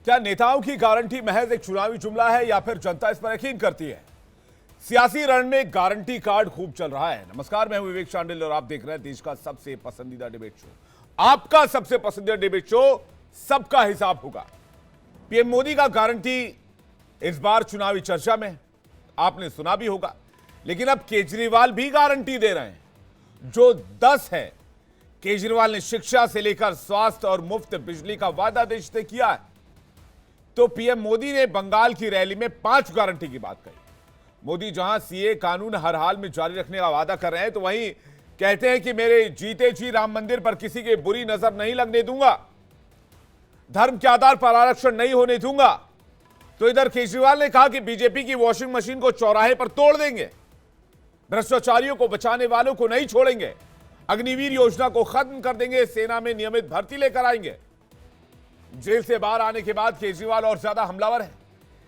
क्या नेताओं की गारंटी महज एक चुनावी जुमला है या फिर जनता इस पर यकीन करती है? सियासी रण में गारंटी कार्ड खूब चल रहा है। नमस्कार, मैं हूं विवेक शांडिल और आप देख रहे हैं देश का सबसे पसंदीदा डिबेट शो, आपका सबसे पसंदीदा डिबेट शो सबका हिसाब होगा। पीएम मोदी का गारंटी इस बार चुनावी चर्चा में, आपने सुना भी होगा। लेकिन अब केजरीवाल भी गारंटी दे रहे हैं जो 10 है। केजरीवाल ने शिक्षा से लेकर स्वास्थ्य और मुफ्त बिजली का वादा देश से किया है, तो पीएम मोदी ने बंगाल की रैली में 5 गारंटी की बात कही। मोदी जहां सीए कानून हर हाल में जारी रखने का वादा कर रहे हैं, तो वहीं कहते हैं कि मेरे जीते जी राम मंदिर पर किसी की बुरी नजर नहीं लगने दूंगा, धर्म के आधार पर आरक्षण नहीं होने दूंगा। तो इधर केजरीवाल ने कहा कि बीजेपी की वॉशिंग मशीन को चौराहे पर तोड़ देंगे, भ्रष्टाचारियों को बचाने वालों को नहीं छोड़ेंगे, अग्निवीर योजना को खत्म कर देंगे, सेना में नियमित भर्ती लेकर आएंगे। जेल से बाहर आने के बाद केजरीवाल और ज्यादा हमलावर है।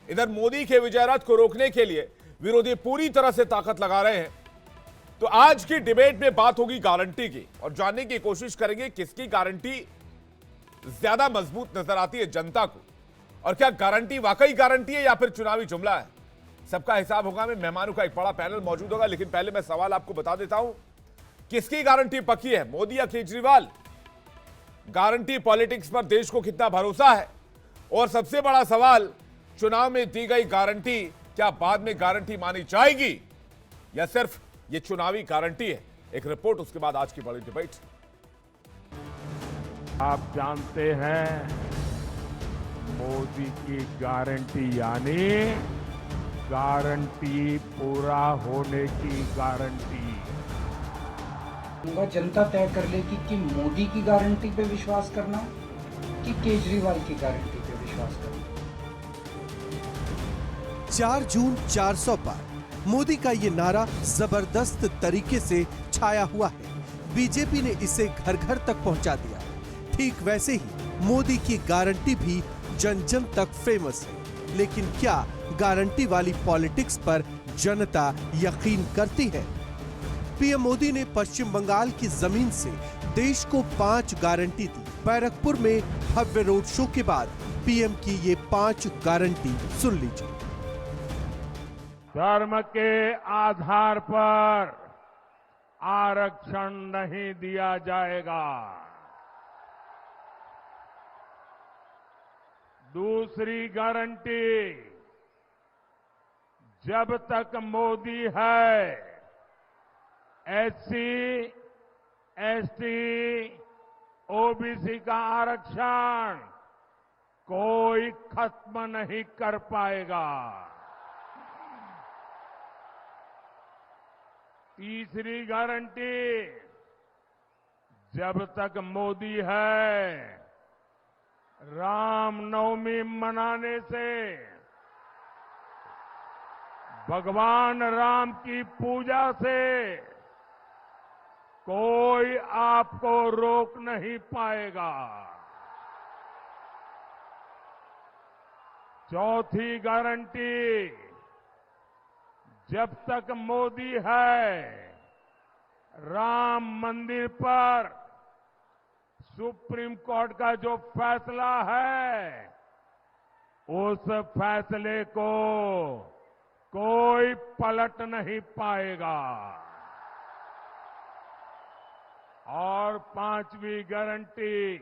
इधर मोदी के विजय रथ को रोकने के लिए विरोधी पूरी तरह से ताकत लगा रहे हैं। तो आज की डिबेट में बात होगी गारंटी की और जानने की कोशिश करेंगे किसकी गारंटी ज्यादा मजबूत नजर आती है जनता को, और क्या गारंटी वाकई गारंटी है या फिर चुनावी जुमला है। सबका हिसाब होगा। में मेहमानों का एक बड़ा पैनल मौजूद होगा, लेकिन पहले मैं सवाल आपको बता देता हूं, किसकी गारंटी पक्की है, मोदी या केजरीवाल? गारंटी पॉलिटिक्स पर देश को कितना भरोसा है? और सबसे बड़ा सवाल, चुनाव में दी गई गारंटी क्या बाद में गारंटी मानी जाएगी या सिर्फ ये चुनावी गारंटी है? एक रिपोर्ट, उसके बाद आज की बड़ी डिबेट। आप जानते हैं, मोदी की गारंटी यानी गारंटी पूरा होने की गारंटी। जनता तय कर लेगी कि मोदी की गारंटी पे विश्वास करना कि केजरीवाल की गारंटी पे विश्वास करना। 4 जून 400 पर मोदी का ये नारा जबरदस्त तरीके से छाया हुआ है। बीजेपी ने इसे घर घर तक पहुंचा दिया। ठीक वैसे ही मोदी की गारंटी भी जन जन तक फेमस है। लेकिन क्या गारंटी वाली पॉलिटिक्स पर जनता यकीन करती है? पीएम मोदी ने पश्चिम बंगाल की जमीन से देश को 5 गारंटी दी। बैरकपुर में भव्य रोड शो के बाद पीएम की ये 5 गारंटी सुन लीजिए। धर्म के आधार पर आरक्षण नहीं दिया जाएगा। दूसरी गारंटी, जब तक मोदी है एससी, एसटी, ओबीसी का आरक्षण कोई खत्म नहीं कर पाएगा। तीसरी गारंटी, जब तक मोदी है रामनवमी मनाने से, भगवान राम की पूजा से कोई आपको रोक नहीं पाएगा। चौथी गारंटी, जब तक मोदी है राम मंदिर पर सुप्रीम कोर्ट का जो फैसला है, उस फैसले को कोई पलट नहीं पाएगा। और 5वीं गारंटी,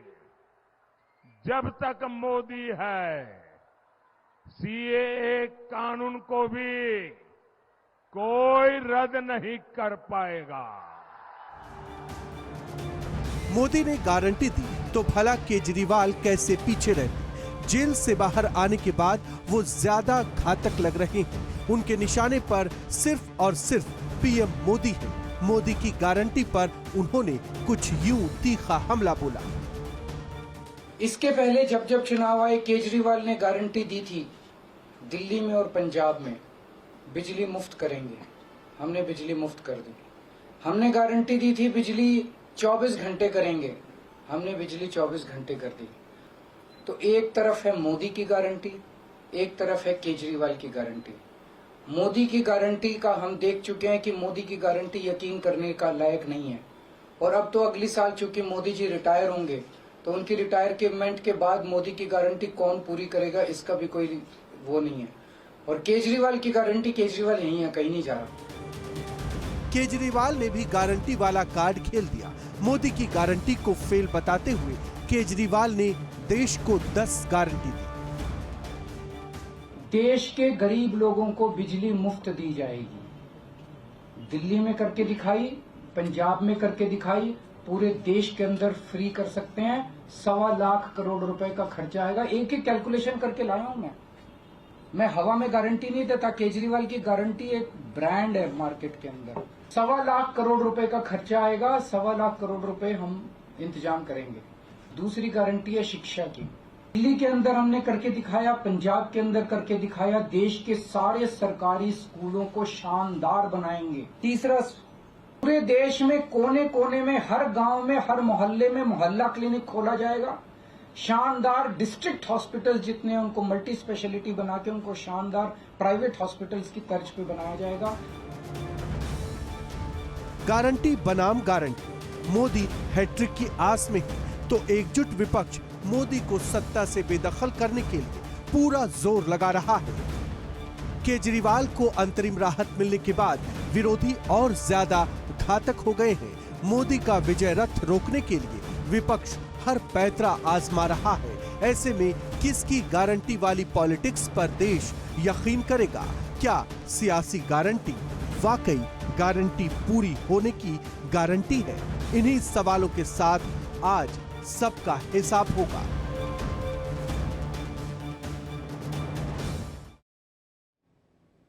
जब तक मोदी है सीएए कानून को भी कोई रद्द नहीं कर पाएगा। मोदी ने गारंटी दी तो भला केजरीवाल कैसे पीछे रहते? जेल से बाहर आने के बाद वो ज्यादा घातक लग रहे हैं। उनके निशाने पर सिर्फ और सिर्फ पीएम मोदी है। मोदी की गारंटी पर उन्होंने कुछ यूं तीखा हमला बोला। इसके पहले जब जब चुनाव आए, केजरीवाल ने गारंटी दी थी दिल्ली में और पंजाब में बिजली मुफ्त करेंगे। हमने बिजली मुफ्त कर दी। हमने गारंटी दी थी बिजली 24 घंटे करेंगे। हमने बिजली 24 घंटे कर दी। तो एक तरफ है मोदी की गारंटी, एक तरफ है केजरीवाल की गारंटी। मोदी की गारंटी का हम देख चुके हैं कि मोदी की गारंटी यकीन करने का लायक नहीं है। और अब तो अगली साल चूंकि मोदी जी रिटायर होंगे, तो उनकी रिटायरमेंट के बाद मोदी की गारंटी कौन पूरी करेगा, इसका भी कोई वो नहीं है। और केजरीवाल की गारंटी, केजरीवाल यही है, कहीं नहीं जा रहा। केजरीवाल ने भी गारंटी वाला कार्ड खेल दिया। मोदी की गारंटी को फेल बताते हुए केजरीवाल ने देश को 10 गारंटी दी। देश के गरीब लोगों को बिजली मुफ्त दी जाएगी। दिल्ली में करके दिखाई, पंजाब में करके दिखाई, पूरे देश के अंदर फ्री कर सकते हैं। 1.25 लाख करोड़ रुपए का खर्चा आएगा। एक एक कैलकुलेशन करके लाया हूं मैं हवा में गारंटी नहीं देता। केजरीवाल की गारंटी एक ब्रांड है मार्केट के अंदर। 1.25 लाख करोड़ रुपए का खर्चा आएगा। 1.25 लाख करोड़ रुपए हम इंतजाम करेंगे। दूसरी गारंटी है शिक्षा की। दिल्ली के अंदर हमने करके दिखाया, पंजाब के अंदर करके दिखाया। देश के सारे सरकारी स्कूलों को शानदार बनाएंगे। तीसरा, पूरे देश में कोने कोने में, हर गांव में, हर मोहल्ले में मोहल्ला क्लिनिक खोला जाएगा। शानदार डिस्ट्रिक्ट हॉस्पिटल जितने हैं उनको मल्टी स्पेशलिटी बना के उनको शानदार प्राइवेट हॉस्पिटल्स की तर्ज पे बनाया जाएगा। गारंटी बनाम गारंटी। मोदी हैट्रिक की आस में है तो एकजुट विपक्ष मोदी को सत्ता से बेदखल करने के लिए पूरा जोर लगा रहा है। केजरीवाल को अंतरिम राहत मिलने के बाद विरोधी और ज्यादा घातक हो गए हैं। मोदी का विजय रथ रोकने के लिए विपक्ष हर पैतरा आजमा रहा है। ऐसे में किसकी गारंटी वाली पॉलिटिक्स पर देश यकीन करेगा? क्या सियासी गारंटी वाकई गारंटी पूरी होने की गारंटी है? इन्हीं सवालों के साथ आज सबका हिसाब होगा।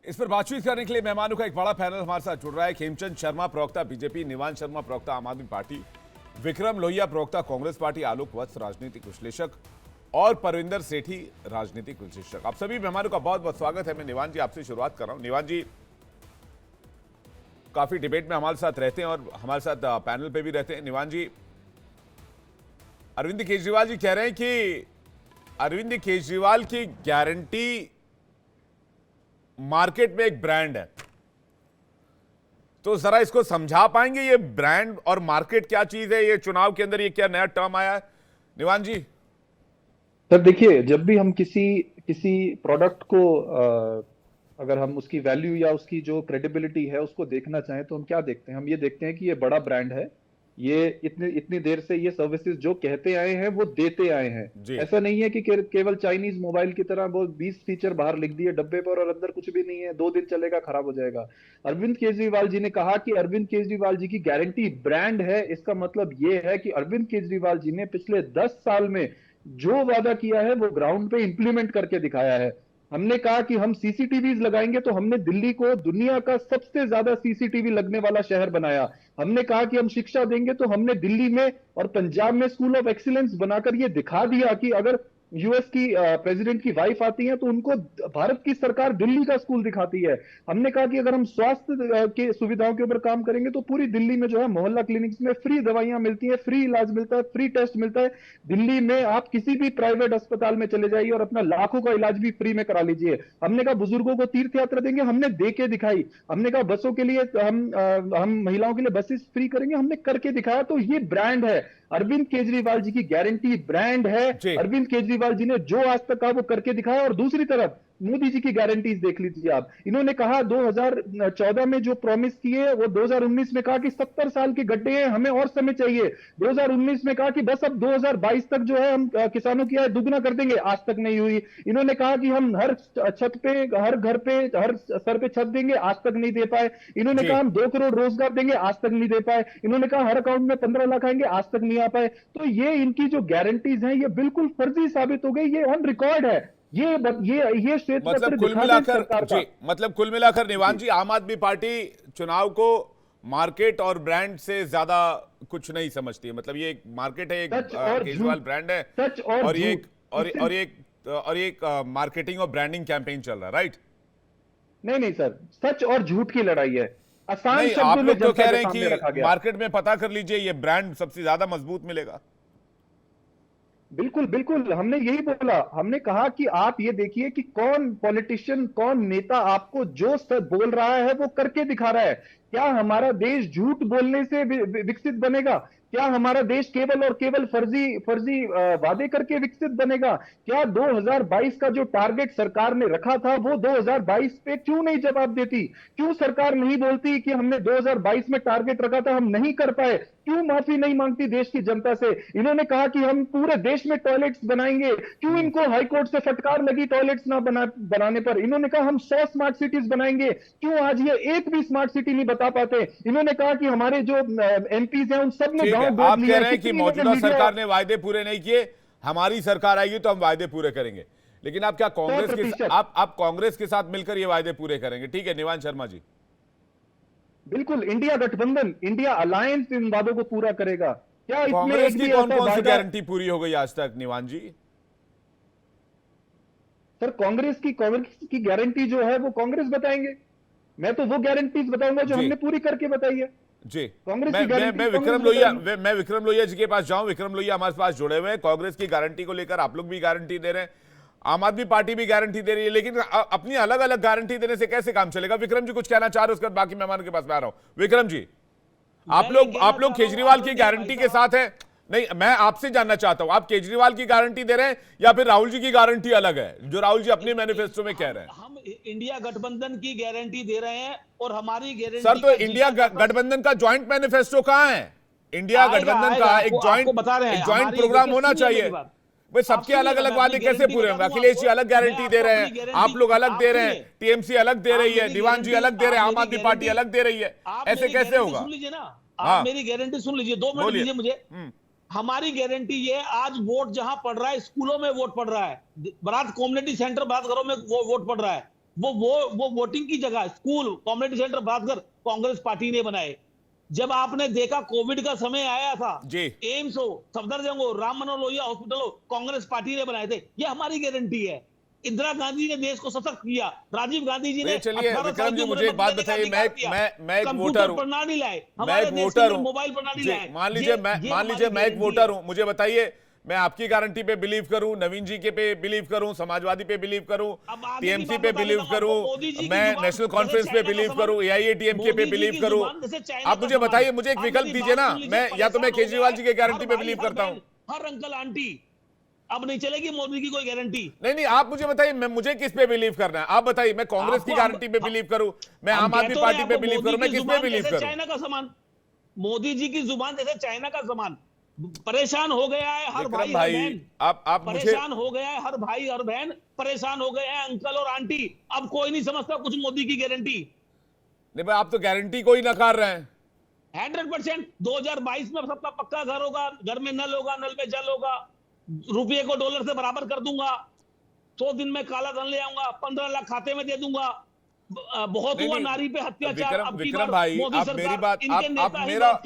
इस पर बातचीत करने के लिए मेहमानों का एक बड़ा पैनल हमारे साथ जुड़ रहा है। खेमचंद शर्मा, प्रवक्ता बीजेपी, निवान शर्मा, प्रवक्ता आम आदमी पार्टी, विक्रम लोहिया, प्रवक्ता कांग्रेस पार्टी, आलोक वत्स, राजनीतिक विश्लेषक, और परविंदर सेठी, राजनीतिक विश्लेषक। आप सभी मेहमानों का बहुत बहुत स्वागत है। मैं निवान जी आपसे शुरुआत कर रहा हूं। निवान जी काफी डिबेट में हमारे साथ रहते हैं और हमारे साथ पैनल पे भी रहते हैं। निवान जी, अरविंद केजरीवाल जी कह रहे हैं कि अरविंद केजरीवाल की गारंटी मार्केट में एक ब्रांड है, तो जरा इसको समझा पाएंगे ये ब्रांड और मार्केट क्या चीज है? ये चुनाव के अंदर ये क्या नया टर्म आया है? निवान जी। सर देखिए, जब भी हम किसी प्रोडक्ट को अगर हम उसकी वैल्यू या उसकी जो क्रेडिबिलिटी है उसको देखना चाहें तो हम क्या देखते हैं? हम ये देखते हैं कि ये बड़ा ब्रांड है, ये इतनी देर से ये सर्विसेज जो कहते आए हैं वो देते आए हैं। ऐसा नहीं है कि केवल चाइनीज मोबाइल की तरह वो 20 फीचर बाहर लिख दिए डब्बे पर और अंदर कुछ भी नहीं है, 2 दिन चलेगा खराब हो जाएगा। अरविंद केजरीवाल जी ने कहा कि अरविंद केजरीवाल जी की गारंटी ब्रांड है। इसका मतलब ये है कि अरविंद केजरीवाल जी ने पिछले 10 साल में जो वादा किया है वो ग्राउंड पे इंप्लीमेंट करके दिखाया है। हमने कहा कि हम सीसीटीवी लगाएंगे तो हमने दिल्ली को दुनिया का सबसे ज्यादा सीसीटीवी लगने वाला शहर बनाया। हमने कहा कि हम शिक्षा देंगे तो हमने दिल्ली में और पंजाब में स्कूल ऑफ एक्सीलेंस बनाकर यह दिखा दिया कि अगर यूएस की प्रेसिडेंट की वाइफ आती है तो उनको भारत की सरकार दिल्ली का स्कूल दिखाती है। हमने कहा कि अगर हम स्वास्थ्य के सुविधाओं के ऊपर काम करेंगे तो पूरी दिल्ली में जो है मोहल्ला क्लिनिक्स में फ्री दवाइयां मिलती है, फ्री इलाज मिलता है, फ्री टेस्ट मिलता है। दिल्ली में आप किसी भी प्राइवेट अस्पताल में चले जाइए और अपना लाखों का इलाज भी फ्री में करा लीजिए। हमने कहा बुजुर्गों को तीर्थ यात्रा देंगे, हमने दे के दिखाई। हमने कहा बसों के लिए हम महिलाओं के लिए बसेस फ्री करेंगे, हमने करके दिखाया। तो ये ब्रांड है। अरविंद केजरीवाल जी की गारंटी ब्रांड है। अरविंद केजरीवाल जी ने जो आज तक कहा वो करके दिखाया। और दूसरी तरफ मोदी जी की गारंटीज देख लीजिए आप। इन्होंने कहा 2014 में जो प्रॉमिस किए वो 2019 में कहा कि 70 साल के गड्ढे हैं, हमें और समय चाहिए। 2019 में कहा कि बस अब 2022 तक जो है हम किसानों की आय दुगना कर देंगे, आज तक नहीं हुई। इन्होंने कहा कि हम हर छत पे, हर घर पे, हर सर पे छत देंगे, आज तक नहीं दे पाए। इन्होंने कहा हम 2 करोड़ रोजगार देंगे, आज तक नहीं दे पाए। इन्होंने कहा हर अकाउंट में 15 लाख आएंगे, आज तक नहीं आ पाए। तो ये इनकी जो गारंटीज हैं ये बिल्कुल फर्जी साबित हो गई। ये ऑन रिकॉर्ड है। ये श्वेत पत्र मतलब कुल मिलाकर निवान जी, आम आदमी पार्टी चुनाव को मार्केट और ब्रांड से ज्यादा कुछ नहीं समझती है। मतलब ये एक मार्केट है, एक केजरीवाल ब्रांड है, और एक मार्केटिंग और ब्रांडिंग कैंपेन चल रहा है, राइट? नहीं सर, सच और झूठ की लड़ाई है। आसान नहीं, आप लोग तो कह रहे हैं कि मार्केट में पता कर लीजिए, ये ब्रांड सबसे ज्यादा मजबूत मिलेगा। बिल्कुल हमने यही बोला। हमने कहा कि आप ये देखिए कि कौन पॉलिटिशियन, कौन नेता आपको जो बोल रहा है वो करके दिखा रहा है। क्या हमारा देश झूठ बोलने से विकसित बनेगा? क्या हमारा देश केवल और केवल फर्जी फर्जी वादे करके विकसित बनेगा? क्या 2022 का जो टारगेट सरकार ने रखा था वो 2022 पे क्यों नहीं जवाब देती? क्यों सरकार नहीं बोलती कि हमने 2022 में टारगेट रखा था, हम नहीं कर पाए? क्यों माफी नहीं मांगती देश की जनता से? इन्होंने कहा कि हम पूरे देश में टॉयलेट्स बनाएंगे, क्यों इनको हाईकोर्ट से फटकार लगी टॉयलेट्स ना बनाने पर? इन्होंने कहा हम 100 स्मार्ट सिटीज बनाएंगे, क्यों आज ये एक भी स्मार्ट सिटी नहीं बता पाते? इन्होंने कहा कि हमारे जो एमपीज हैं उन सब ने ठीक है, गांव आप गोद कह लिया। रहे हैं कि मौजूदा सरकार ने वायदे पूरे नहीं किए, हमारी सरकार आएगी तो हम वायदे पूरे करेंगे, लेकिन आप क्या कांग्रेस के 100%। आप कांग्रेस के साथ मिलकर ये वायदे पूरे करेंगे? ठीक है निवान शर्मा जी। बिल्कुल, इंडिया गठबंधन, इंडिया अलायंस इन वादों को पूरा करेगा। क्या इसमें कांग्रेस एक की भी कौन ऐसा कौन सी वादा? गारंटी पूरी हो गई आज तक निवान जी? सर कांग्रेस की गारंटी जो है वो कांग्रेस बताएंगे, मैं तो वो गारंटीज बताऊंगा जो जी। हमने पूरी करके बताई है। जी, कांग्रेस मैं की गारंटी मैं कांग्रेस विक्रम लोहिया बताएगी। मैं विक्रम लोहिया जी के पास जाऊं। विक्रम लोहिया हमारे पास जुड़े हुए हैं। कांग्रेस की गारंटी को लेकर आप लोग भी गारंटी दे रहे हैं, आम आदमी पार्टी भी गारंटी दे रही है, लेकिन अपनी अलग अलग गारंटी देने से कैसे काम चलेगा? विक्रम जी कुछ कहना चाह रहे हो, उसके बाद बाकी मेहमानों के पास मैं आ रहा हूं। विक्रम जी, आप लोग केजरीवाल की गारंटी के साथ हैं? नहीं, मैं आपसे जानना चाहता हूं, आप केजरीवाल की गारंटी दे रहे हैं या फिर राहुल जी की गारंटी अलग है, जो राहुल जी अपने मैनिफेस्टो में कह रहे हैं? हम इंडिया गठबंधन की गारंटी दे रहे हैं और हमारी गारंटी सर तो इंडिया गठबंधन का ज्वाइंट मैनिफेस्टो कहां है? इंडिया गठबंधन का एक ज्वाइंट प्रोग्राम होना चाहिए भाई। सबके अलग अलग वादे कैसे पूरे होंगे? अखिलेश जी अलग गारंटी दे रहे हैं, आप लोग अलग दे रहे हैं, टीएमसी अलग दे रही है, दीवान जी अलग दे रहे हैं, आम आदमी पार्टी अलग दे रही है, ऐसे कैसे होगा? सुन लीजिए ना, हाँ। आप मेरी गारंटी सुन लीजिए, 2 मिनट दीजिए मुझे। हमारी गारंटी ये, आज वोट जहां पड़ रहा है, स्कूलों में वोट पड़ रहा है, बारात कम्युनिटी सेंटर बात घरों में वो वोट पड़ रहा है, वो वोटिंग की जगह स्कूल कम्युनिटी सेंटर बात घर कांग्रेस पार्टी ने बनाए। जब आपने देखा कोविड का समय आया था जी, एम्स हो, सफदरजंग हो, राम मनोहर लोहिया हॉस्पिटल हो, कांग्रेस पार्टी ने बनाए थे। ये हमारी गारंटी है। इंदिरा गांधी ने देश को सशक्त किया, राजीव गांधी जी ने चलिए 18 विक्रम साल जी की उम्र मुझे एक में बात मतदान बताइए, का अधिकार दिया। मैं एक कंप्यूटर वोटर हूं, प्रणाली लाए, मैं हमारे एक देश के वोटर अंदर हूं, मोबाइल प्रणाली जी, लाए। मान लीजिए मैं एक वोटर हूं, मुझे बताइए मैं आपकी गारंटी पे बिलीव करूं, नवीन जी के पे बिलीव करूं, समाजवादी पे बिलीव करूं, टीएमसी पे बिलीव करूं, मैं नेशनल कॉन्फ्रेंस पे बिलीव करूं, एआईएडीएमके पे बिलीव करूं? आप मुझे बताइए, मुझे एक विकल्प दीजिए ना। मैं या तो मैं केजरीवाल जी की गारंटी पे बिलीव करता हूं। हर अंकल आंटी, अब नहीं चलेगी मोदी की कोई गारंटी। नहीं, आप मुझे बताइए, मुझे किस पे बिलीव करना है? आप बताइए, मैं कांग्रेस की गारंटी पे बिलीव करूं, मैं आम आदमी पार्टी पे बिलीव करूं, मैं किस पे बिलीव करूं? चाइना का सामान, मोदी जी की जुबान जैसे चाइना का सामान। परेशान हो गया है हर भाई हर बहन, आप मुझे परेशान हो गया है हर भाई हर बहन, परेशान हो गए हैं अंकल और आंटी। अब कोई नहीं समझता कुछ मोदी की गारंटी। नहीं भाई, आप तो गारंटी को ही नकार रहे हैं। 100% 2022 में सबका पक्का घर होगा, घर में नल होगा, नल में जल होगा, रुपये को डॉलर से बराबर कर दूंगा, 100 दिन में काला धन ले आऊंगा, 15 लाख खाते में दे दूंगा। बहुत हुआ नारी पे अत्याचार। विक्रम भाई, आप मेरी बात, आप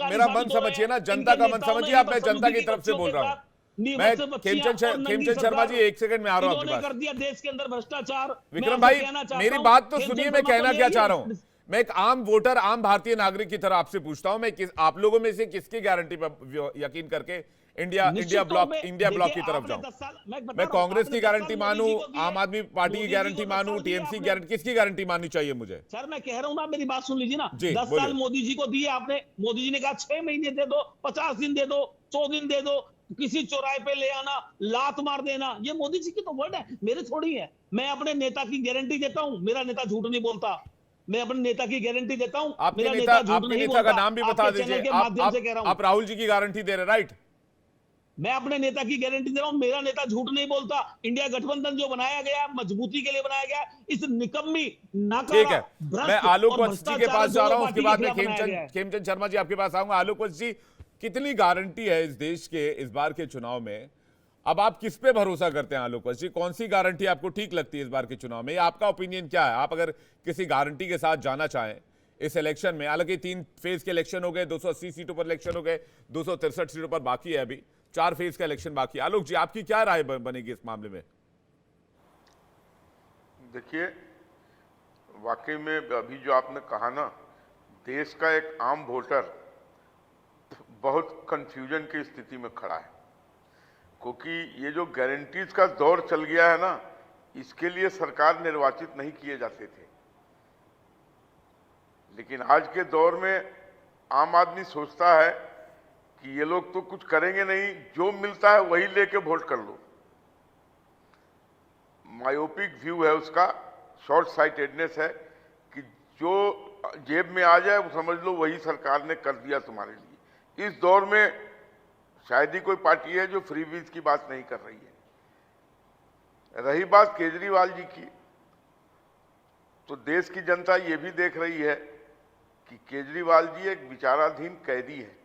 मेरा मन समझिए ना, जनता का मन समझिए। आप, मैं जनता की तरफ से बोल रहा हूं। मैं खेमचंद शर्मा जी, एक सेकंड में आ रहा हूं आपके पास। कर दिया देश के अंदर भ्रष्टाचार। विक्रम भाई मेरी बात तो सुनिए, मैं कहना क्या चाह रहा हूं। मैं एक आम वोटर, आम भारतीय नागरिक की तरह आपसे पूछता हूं, मैं आप लोगों में से किसकी गारंटी पर यकीन करके इंडिया ब्लॉक की तरफ जाऊं? मैं कांग्रेस की गारंटी मानूं, आम आदमी पार्टी की गारंटी मानूं, टीएमसी की गारंटी, किसकी गारंटी माननी चाहिए मुझे? सर मैं कह रहा हूं ना, मेरी बात सुन लीजिए ना। 10 बोलिए। साल मोदी जी को दिए आपने, मोदी जी ने कहा 6 महीने दे दो, 50 दिन दे दो, 100 दिन दे दो, किसी चौराहे पे ले आना, लात मार देना, ये मोदी जी की तो वर्ड है, मेरे थोड़ी है। मैं अपने नेता की गारंटी देता हूं, मेरा नेता झूठ नहीं बोलता। मैं अपने नेता की गारंटी देता हूं, मेरा नेता झूठ नहीं बोलता। का नाम भी बता दीजिए। आप राहुल जी की गारंटी दे रहे, राइट? मैं अपने नेता की गारंटी दे रहा हूं, मेरा नेता झूठ नहीं बोलता। इंडिया गठबंधन जो बनाया गया, मजबूती के लिए बनाया गया, इस निकम्मी नाकारा, ठीक है, मैं आलोक वत्स जी के पास जा रहा हूं, उसके बाद में खेमचंद शर्मा जी आपके पास आऊंगा। आलोक वत्स जी, कितनी गारंटी है इस देश के इस बार के चुनाव में? अब आप किस पे भरोसा करते हैं आलोक वत्स जी? कौन सी गारंटी आपको ठीक लगती है इस बार के चुनाव में? आपका ओपिनियन क्या है? आप अगर किसी गारंटी के साथ जाना चाहें इस इलेक्शन में, हालांकि 3 फेज के इलेक्शन हो गए, 280 सीटों पर इलेक्शन हो गए, 263 सीटों पर बाकी है, अभी 4 फेज का इलेक्शन बाकी है। आलोक जी, आपकी क्या राय बनेगी इस मामले में? देखिए, वाकई में अभी जो आपने कहा ना, देश का एक आम वोटर बहुत कंफ्यूजन की स्थिति में खड़ा है, क्योंकि ये जो गारंटीज का दौर चल गया है ना, इसके लिए सरकार निर्वाचित नहीं किए जाते थे। लेकिन आज के दौर में आम आदमी सोचता है कि ये लोग तो कुछ करेंगे नहीं, जो मिलता है वही लेके वोट कर लो। मायोपिक व्यू है उसका, शॉर्ट साइटेडनेस है कि जो जेब में आ जाए वो समझ लो वही सरकार ने कर दिया तुम्हारे लिए। इस दौर में शायद ही कोई पार्टी है जो फ्रीबीज की बात नहीं कर रही है। रही बात केजरीवाल जी की, तो देश की जनता ये भी देख रही है कि केजरीवाल जी एक विचाराधीन कैदी है।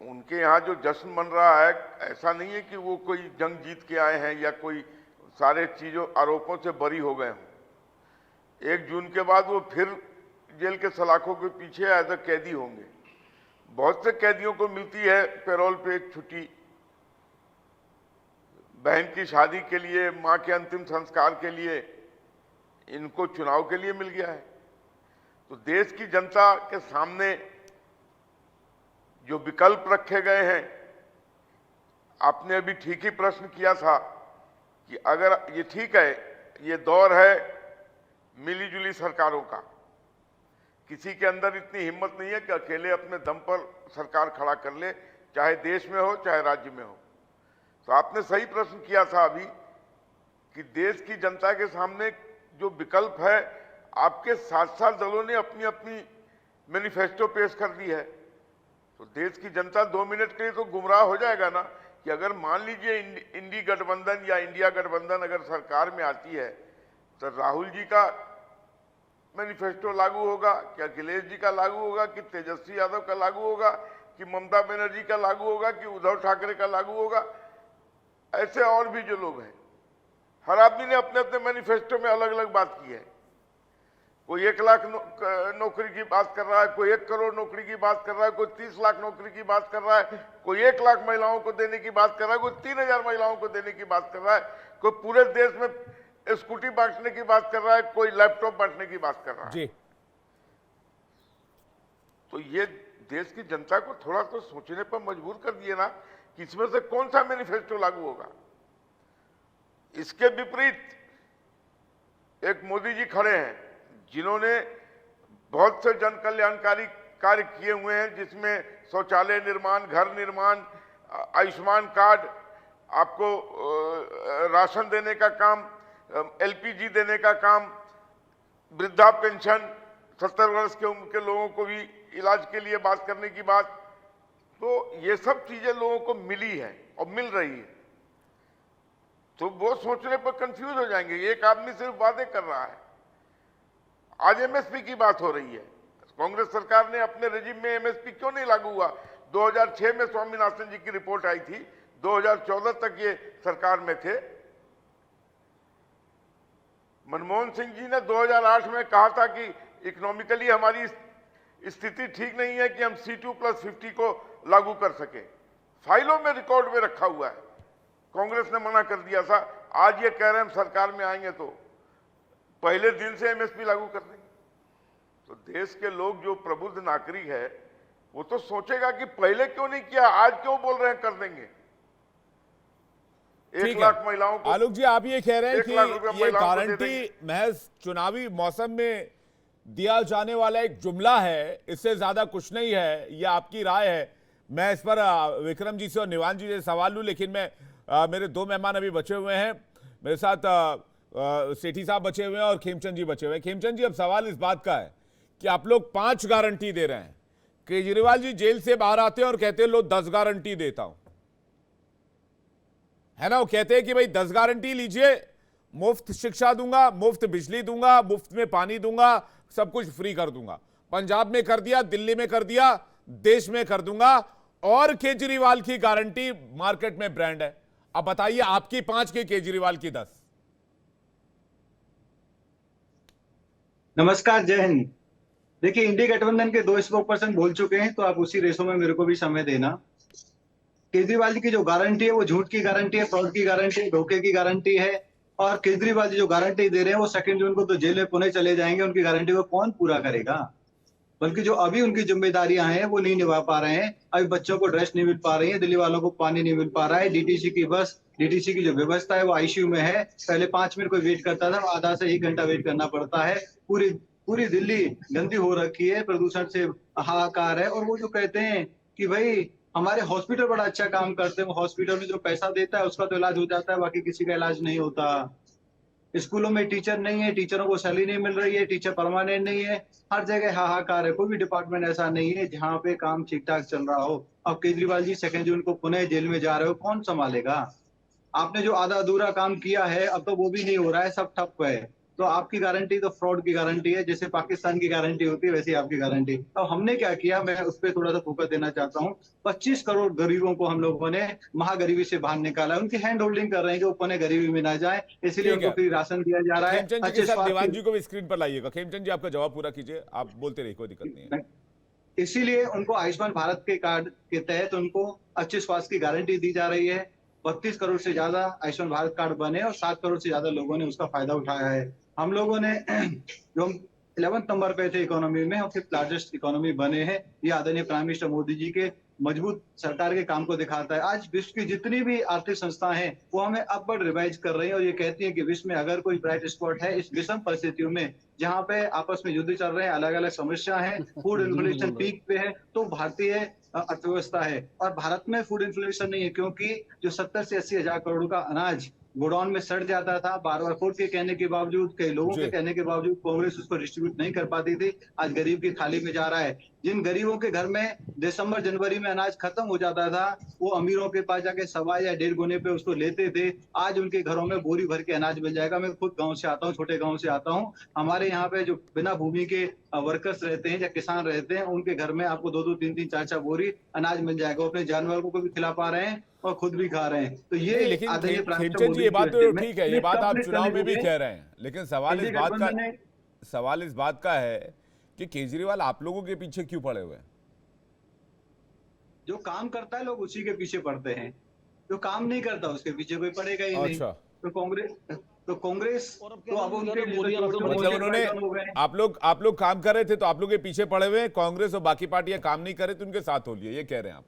उनके यहाँ जो जश्न मन रहा है, ऐसा नहीं है कि वो कोई जंग जीत के आए हैं या कोई सारे चीजों आरोपों से बरी हो गए हों। 1 जून के बाद वो फिर जेल के सलाखों के पीछे एज अ कैदी होंगे। बहुत से कैदियों को मिलती है पैरोल पे छुट्टी, बहन की शादी के लिए, मां के अंतिम संस्कार के लिए, इनको चुनाव के लिए मिल गया है। तो देश की जनता के सामने जो विकल्प रखे गए हैं, आपने अभी ठीक ही प्रश्न किया था कि अगर ये ठीक है, ये दौर है मिलीजुली सरकारों का, किसी के अंदर इतनी हिम्मत नहीं है कि अकेले अपने दम पर सरकार खड़ा कर ले, चाहे देश में हो चाहे राज्य में हो। तो आपने सही प्रश्न किया था अभी कि देश की जनता के सामने जो विकल्प है, आपके 7 दलों ने अपनी अपनी मैनिफेस्टो पेश कर दी है। तो देश की जनता 2 मिनट के लिए तो गुमराह हो जाएगा ना कि अगर मान लीजिए इंडी गठबंधन या इंडिया गठबंधन अगर सरकार में आती है तो राहुल जी का मैनिफेस्टो लागू होगा, कि अखिलेश जी का लागू होगा, कि तेजस्वी यादव का लागू होगा, कि ममता बनर्जी का लागू होगा, कि उद्धव ठाकरे का लागू होगा। ऐसे और भी जो लोग हैं, हर आदमी ने अपने अपने मैनिफेस्टो में अलग अलग बात की है। कोई 1 लाख नौकरी की बात कर रहा है, कोई 1 करोड़ नौकरी की बात कर रहा है, कोई 30 लाख नौकरी की बात कर रहा है, कोई 1 लाख महिलाओं को देने की बात कर रहा है, कोई 3000 महिलाओं को देने की बात कर रहा है, कोई पूरे देश में स्कूटी बांटने की बात कर रहा है, कोई लैपटॉप बांटने की बात कर रहा है जी। तो ये देश की जनता को थोड़ा तो सोचने पर मजबूर कर दिए ना कि इसमें से कौन सा मैनिफेस्टो लागू होगा। इसके विपरीत एक मोदी जी खड़े हैं जिन्होंने बहुत से जन कल्याणकारी कार्य किए हुए हैं, जिसमें शौचालय निर्माण, घर निर्माण, आयुष्मान कार्ड, आपको राशन देने का काम, एलपीजी देने का काम, वृद्धा पेंशन, 70 वर्ष के उम्र के लोगों को भी इलाज के लिए बात करने की बात। तो ये सब चीजें लोगों को मिली है और मिल रही है, तो वो सोचने पर कंफ्यूज हो जाएंगे। एक आदमी सिर्फ वादे कर रहा है। आज एमएसपी की बात हो रही है, कांग्रेस सरकार ने अपने रेजिम में एमएसपी क्यों नहीं लागू हुआ? 2006 में स्वामीनाथन जी की रिपोर्ट आई थी, 2014 तक ये सरकार में थे। मनमोहन सिंह जी ने 2008 में कहा था कि इकोनॉमिकली हमारी स्थिति ठीक नहीं है कि हम C2+50 को लागू कर सके। फाइलों में रिकॉर्ड में रखा हुआ है, कांग्रेस ने मना कर दिया था। आज ये कह रहे हैं हम सरकार में आएंगे तो पहले दिन से एमएसपी लागू कर देंगे। तो देश के लोग जो प्रबुद्ध नागरिक है वो तो सोचेगा कि पहले क्यों नहीं किया, आज क्यों बोल रहे हैं कर देंगे। 1 लाख महिलाओं को, आलोक जी आप ये कह रहे हैं 1 लाख रुपया कि ये महिलाओं को दे गारंटी देंगे। महज चुनावी मौसम में दिया जाने वाला एक जुमला है, इससे ज्यादा कुछ नहीं है, ये आपकी राय है। मैं इस पर विक्रम जी से और निवान जी से सवाल लूं, लेकिन मैं मेरे 2 मेहमान अभी बचे हुए हैं, मेरे साथ सेठी साहब बचे हुए हैं और खेमचंद जी बचे हुए हैं। खेमचंद जी, अब सवाल इस बात का है कि आप लोग 5 गारंटी दे रहे हैं, केजरीवाल जी जेल से बाहर आते हैं और कहते हैं लो 10 गारंटी देता हूं, है ना? वो कहते हैं कि भाई 10 गारंटी लीजिए, मुफ्त शिक्षा दूंगा, मुफ्त बिजली दूंगा, मुफ्त में पानी दूंगा, सब कुछ फ्री कर दूंगा। पंजाब में कर दिया, दिल्ली में कर दिया, देश में कर दूंगा। और केजरीवाल की गारंटी मार्केट में ब्रांड है। अब बताइए, आपकी 5 की, केजरीवाल की 10। नमस्कार, जय हिंद। देखिए, इंडी गठबंधन के 2 स्पोकपर्सन बोल चुके हैं, तो आप उसी रेशो में मेरे को भी समय देना। केजरीवाल जी की जो गारंटी है वो झूठ की गारंटी है, फ्रॉड की गारंटी है, धोखे की गारंटी है। और केजरीवाल जी जो गारंटी दे रहे हैं वो 2 जून को तो जेल में पुणे चले जाएंगे, उनकी गारंटी को कौन पूरा करेगा? बल्कि जो अभी उनकी जिम्मेदारियां हैं वो नहीं निभा पा रहे हैं। अभी बच्चों को ड्रेस नहीं मिल पा रही है, दिल्ली वालों को पानी नहीं मिल पा रहा है, डीटीसी की बस डीटीसी की जो व्यवस्था है वो आईसीयू में है। पहले 5 मिनट कोई वेट करता था, आधा से 1 घंटा वेट करना पड़ता है। पूरी पूरी दिल्ली गंदी हो रखी है, प्रदूषण से हाहाकार है। और वो जो कहते हैं कि भाई हमारे हॉस्पिटल बड़ा अच्छा काम करते हैं, वो हॉस्पिटल में जो पैसा देता है उसका तो इलाज हो जाता है, बाकी किसी का इलाज नहीं होता। स्कूलों में टीचर नहीं है, टीचरों को सैलरी नहीं मिल रही है, टीचर परमानेंट नहीं है। हर जगह हाहाकार है, कोई भी डिपार्टमेंट ऐसा नहीं है जहाँ पे काम ठीक ठाक चल रहा हो। अब केजरीवाल जी 2 जून को पुनः जेल में जा रहे हो, कौन संभालेगा? आपने जो आधा अधूरा काम किया है अब तो वो भी नहीं हो रहा है, सब ठप है। तो आपकी गारंटी तो फ्रॉड की गारंटी है, जैसे पाकिस्तान की गारंटी होती है वैसी आपकी गारंटी। तो हमने क्या किया, मैं उस पर थोड़ा सा फोकस देना चाहता हूँ। 25 करोड़ गरीबों को हम लोगों ने महागरीबी से बाहर निकाला है। उनकी हैंड होल्डिंग कर रहे हैं कि वो पुनः गरीबी में ना जाए, इसलिए ठीक है। उनको फ्री राशन दिया जा रहा है। खेमचंद जी अच्छे के साथ स्वास्थ्य देवान जी को भी स्क्रीन पर लाइएगा। खेमचंद जी आपका जवाब पूरा कीजिए, आप बोलते रहिए, कोई दिक्कत नहीं है। इसीलिए उनको आयुष्मान भारत के कार्ड के तहत उनको अच्छे स्वास्थ्य की गारंटी दी जा रही है। 32 करोड़ से ज्यादा आयुष्मान भारत कार्ड बने और 7 करोड़ से ज्यादा लोगों ने उसका फायदा उठाया है। हम लोगों ने जो हम 11th नंबर पे थे इकोनॉमी में, हम 5th लार्जेस्ट इकोनॉमी बने हैं। ये आदरणीय प्राइम मिनिस्टर मोदी जी के मजबूत सरकार के काम को दिखाता है। आज विश्व की जितनी भी आर्थिक संस्थाएं हैं वो हमें अपवर्ड रिवाइज कर रही हैं और ये कहती हैं कि विश्व में अगर कोई ब्राइट स्पॉट है इस विषम परिस्थितियों में, जहां पे आपस में युद्ध चल रहे हैं, अलग अलग समस्या है, फूड इन्फ्लेशन पीक पे है, तो भारतीय अर्थव्यवस्था है। और भारत में फूड इन्फ्लेशन नहीं है, क्योंकि जो 70 से 80 हजार करोड़ का अनाज गोडाउन में सड़ जाता था, बार बार कोर्ट के कहने के बावजूद, कई लोगों के कहने के बावजूद कांग्रेस उसको डिस्ट्रीब्यूट नहीं कर पाती थी। आज गरीब की थाली में जा रहा है। जिन गरीबों के घर में दिसंबर जनवरी में अनाज खत्म हो जाता था, वो अमीरों के पास जाके 1.25 या 1.5 गुने पे उसको लेते थे। आज उनके घरों में बोरी भर के अनाज मिल जाएगा। मैं खुद गांव से आता हूँ, छोटे गांव से आता हूँ। हमारे यहाँ पे जो बिना भूमि के वर्कर्स रहते हैं या किसान रहते हैं, उनके घर में आपको 2-2, 3-3, 4-4 बोरी अनाज मिल जाएगा। वो अपने जानवरों को भी खिला पा रहे हैं और खुद भी खा रहे हैं। तो ये लेकिन आदरणीय खेमचंद जी ये बात तो ठीक है, ये बात आप चुनाव में भी कह रहे हैं, लेकिन सवाल इस बात का है कि केजरीवाल आप लोगों के पीछे क्यों पड़े हुए हैं? जो काम करता है लोग उसी के पीछे पड़ते हैं, जो काम नहीं करता उसके पीछे कोई पड़ेगा ही नहीं। अच्छा। तो कांग्रेस तो अब उनके मतलब उन्होंने आप लोग काम कर रहे थे तो आप लोग के पीछे पड़े हुए हैं, कांग्रेस और बाकी पार्टियां काम नहीं करे तो उनके साथ हो लिए, ये कह रहे हैं आप?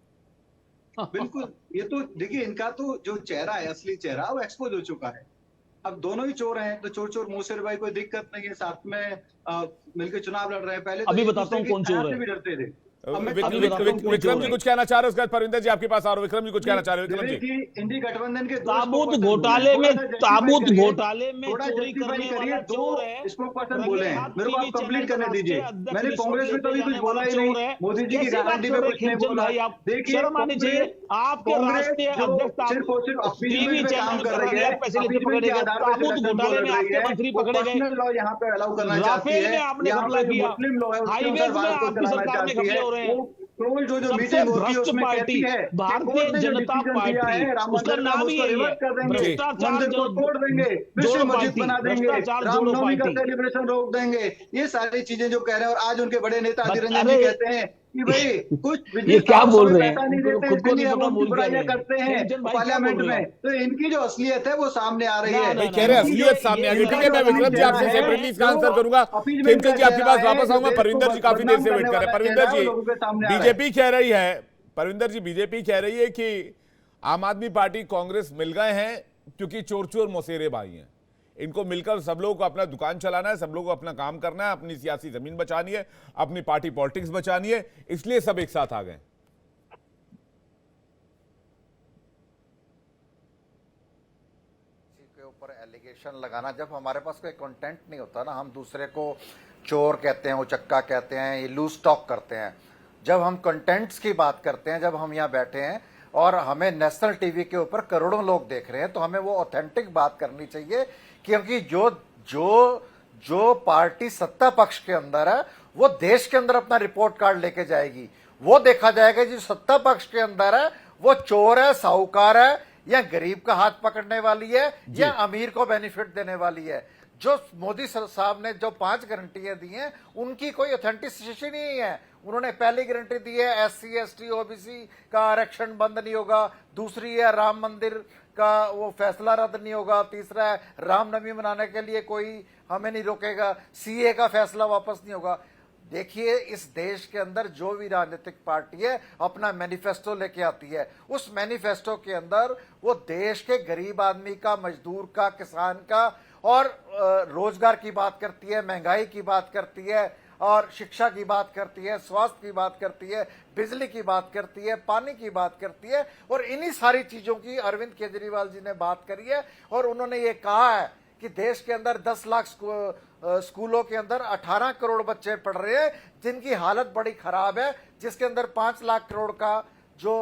बिल्कुल। ये तो देखिए, इनका तो जो चेहरा है, असली चेहरा, वो एक्सपोज हो चुका है। अब दोनों ही चोर हैं, तो चोर चोर मुंह से भाई कोई दिक्कत नहीं है, साथ में मिलकर चुनाव लड़ रहे हैं। पहले अभी तो बताता हूँ कौन चोर है। भी डरते थे। विक्रम जी कुछ कहना चाह रहे हैं, उसके बाद परिंदर जी आपके पास आ रहे हो। विक्रम जी कुछ कहना चाह रहे हो? विक्रम जी, इंडी गठबंधन के ताबूत घोटाले में चोरी करने वाला चोर है, स्पोक पर्सन बोले हैं। मेरे को आप कंप्लीट करने दीजिए। मैंने कांग्रेस में कभी कुछ बोला ही नहीं, मोदी जी की गारंटी में कुछ नहीं बोला। देखिए, शर्म आनी चाहिए आपके राष्ट्रीय अध्यक्ष टीवी चैनल कर रही है, पैसे लेके पकड़े गए, ताबूत घोटाले में आपके मंत्री पकड़े गए, लॉ यहाँ पे अलाउ करना चाहती है, राफेल में आपने घपला किया, हाईवेज में आपकी सरकार में घपले हो रहे हैं। जो सबसे भ्रष्ट पार्टी भारतीय जनता पार्टी, उसका नाम ही यही है, भ्रष्टाचार जोड़ो पार्टी, भ्रष्टाचार जोड़ो पार्टी। सेलिब्रेशन रोक देंगे, ये सारी चीजें जो कह रहे हैं। और आज उनके बड़े नेता अधीर रंजन जी कहते हैं कि भाई कुछ ये क्या बोल रहे हैं, खुद को नहीं पता बोल करते हैं पार्लियामेंट में। तो इनकी जो असलियत है वो सामने आ रही है। भाई कह रहे हैं असलियत सामने आ गई। ठीक है, मैं विक्रम जी आपसे सेपरेटली इसका आंसर करूंगा। खेमचंद जी आपके पास वापस आऊंगा। परविंदर जी काफी देर से वेट कर रहे हैं। परविंदर जी, बीजेपी कह रही है, परविंदर जी बीजेपी कह रही है कि आम आदमी पार्टी कांग्रेस मिल गए हैं क्योंकि चोर चोर मौसेरे भाई हैं, इनको मिलकर सब लोगों को अपना दुकान चलाना है, सब लोगों को अपना काम करना है, अपनी सियासी जमीन बचानी है, अपनी पार्टी पॉलिटिक्स बचानी है, इसलिए सब एक साथ आ गए। के ऊपर एलिगेशन लगाना, जब हमारे पास कोई कंटेंट नहीं होता ना, हम दूसरे को चोर कहते हैं, उचक्का कहते हैं, ये लूज टॉक करते हैं। जब हम कंटेंट्स की बात करते हैं, जब हम यहाँ बैठे हैं और हमें नेशनल टीवी के ऊपर करोड़ों लोग देख रहे हैं, तो हमें वो ऑथेंटिक बात करनी चाहिए। क्योंकि जो पार्टी सत्ता पक्ष के अंदर है वो देश के अंदर अपना रिपोर्ट कार्ड लेके जाएगी, वो देखा जाएगा जो सत्ता पक्ष के अंदर है वो चोर है, साहूकार है, या गरीब का हाथ पकड़ने वाली है, या अमीर को बेनिफिट देने वाली है। जो मोदी साहब ने जो 5 गारंटियां दी हैं उनकी कोई ऑथेंटिसिटी नहीं है। उन्होंने पहली गारंटी दी है SC ST OBC का आरक्षण बंद नहीं होगा, दूसरी है राम मंदिर का वो फैसला रद्द नहीं होगा, तीसरा है रामनवमी मनाने के लिए कोई हमें नहीं रोकेगा, CA का फैसला वापस नहीं होगा। देखिए, इस देश के अंदर जो भी राजनीतिक पार्टी है अपना मैनिफेस्टो लेके आती है। उस मैनिफेस्टो के अंदर वो देश के गरीब आदमी का, मजदूर का, किसान का और रोजगार की बात करती है, महंगाई की बात करती है और शिक्षा की बात करती है, स्वास्थ्य की बात करती है, बिजली की बात करती है, पानी की बात करती है। और इन्हीं सारी चीजों की अरविंद केजरीवाल जी ने बात करी है। और उन्होंने ये कहा है कि देश के अंदर 10 लाख स्कूलों के अंदर 18 करोड़ बच्चे पढ़ रहे हैं जिनकी हालत बड़ी खराब है, जिसके अंदर 5 लाख करोड़ का जो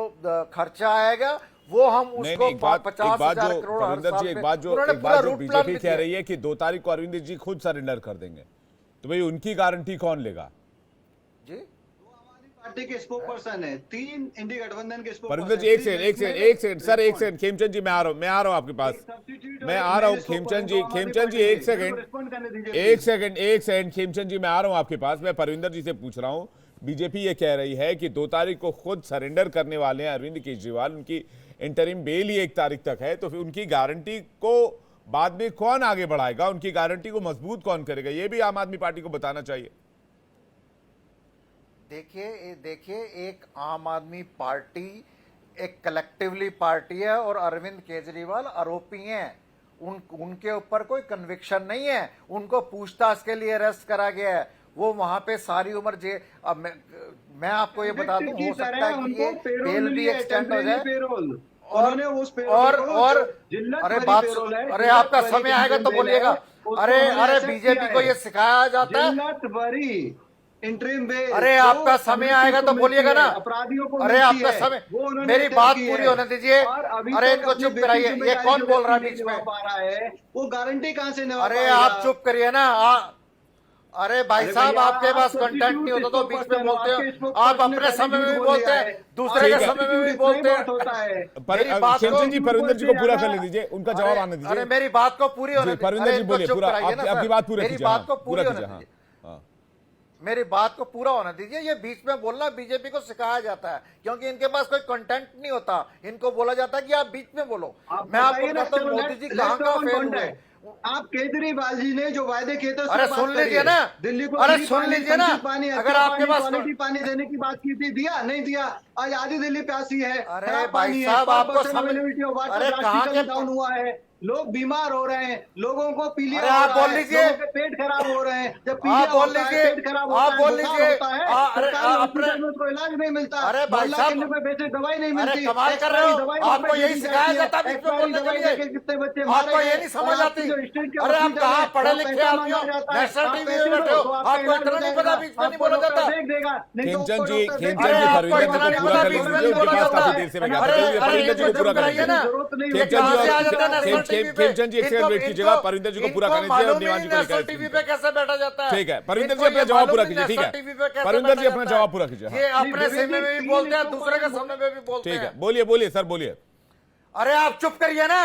खर्चा आएगा वो हम उसको 50,000 करोड़ हर साल एक बात जो बीजेपी कह रही है कि 2 तारीख को अरविंद जी खुद सरेंडर कर देंगे, तो भाई उनकी गारंटी कौन लेगा? जी, पार्टी के स्पोक पर्सन है, 3 इंडी गठबंधन के स्पोक परविंदर जी एक सेकंड सर, एक सेकंड खेमचंद जी मैं आ रहा हूं आपके पास, मैं आ रहा हूं खेमचंद जी एक सेकंड खेमचंद जी मैं आ रहा हूं आपके पास। मैं परविंदर जी से पूछ रहा हूं, बीजेपी ये कह रही है कि 2 तारीख को खुद सरेंडर करने वाले हैं अरविंद केजरीवाल, उनकी इंटरिम बेल ही 1 तारीख तक है, तो फिर उनकी गारंटी को बाद में कौन आगे बढ़ाएगा, उनकी गारंटी को मजबूत कौन करेगा, ये भी आम आदमी पार्टी को बताना चाहिए। देखिए एक आम आदमी पार्टी एक कलेक्टिवली पार्टी है और अरविंद केजरीवाल आरोपी हैं। उनके ऊपर कोई कन्विक्शन नहीं है, उनको पूछताछ के लिए अरेस्ट करा गया है। वो वहां पे सारी उम्र अब मैं आपको ये बता दूं, हो सकता है कि ये बेल भी एक्सटेंड हो जाए और अरे आपका समय आएगा तो बोलिएगा। अरे बीजेपी को ये सिखाया जाता है, अरे आपका समय आएगा तो बोलिएगा ना। अरे आपका समय, मेरी बात पूरी होने दीजिए। अरे इनको चुप कराइए, ये कौन बोल रहा है बीच में? वो गारंटी कहां से? अरे आप चुप करिए ना। अरे भाई साहब, आपके पास कंटेंट नहीं होता तो बीच में बोलते हो। आप अपने समय में भी बोलते हैं, दूसरे के समय में भी बोलते हैं। परविंदर जी को पूरा कर लीजिए, उनका जवाब आने दीजिए। अरे मेरी बात को पूरी होने दीजिए। परविंदर जी बोलिए, पूरा आपकी बात पूरी मेरी बात को पूरी होने दीजिए, मेरी बात को पूरा होने दीजिए। ये बीच में बोलना बीजेपी को सिखाया जाता है क्योंकि इनके पास कोई कंटेंट नहीं होता। इनको बोला जाता है कि आप बीच में बोलो। मैं आपको बताता हूँ मोदी जी कहाँ फेल हुए। आप केजरीवाल जी ने जो वायदे किए थे, अरे सुन लीजिए ना, दिल्ली को अरे सुन लीजिए ना, अगर आपके पास क्वालिटी पानी देने की बात की थी, दिया नहीं दिया? आज आधी दिल्ली प्यासी है। अरे भाई साहब, आपको अरे कहाँ के डाउन हुआ है, लोग बीमार हो रहे हैं, लोगों को पीलिया, अरे आप बोल लीजिए, पेट खराब हो रहे हैं। जब आप बोल लीजिए, आप बोल लीजिए, उसको इलाज नहीं मिलता। अरे भाई साहब, दवाई नहीं मिलती। कमाल कर रहे हो, आपको यही सिखाया जाता है बीच में बोलने के लिए। कितने बच्चे आपको ये नहीं समझ आती। अरे आप कहाँ पढ़े लिखे आदमी हो, नेशनल टीवी में बैठे हो, आपको इतना नहीं पता बीच में नहीं बोला जाता। खेमचंद जी आपको इतना नहीं पता बीच में नहीं बोला जाता। खेमचंद जी एक सेकंड वेट कीजिएगा, परविंदर जी को पूरा करने दीजिए और निवान जी को लेकर टीवी पे कैसे बैठा जाता है। ठीक है, परविंदर जी अपना जवाब पूरा कीजिए। ठीक है, परविंदर जी अपना जवाब पूरा कीजिए। ये अपने समय में भी बोलते हैं, दूसरे के समय में भी बोलते हैं। ठीक है, बोलिए सर, बोलिए। अरे आप चुप करिए ना,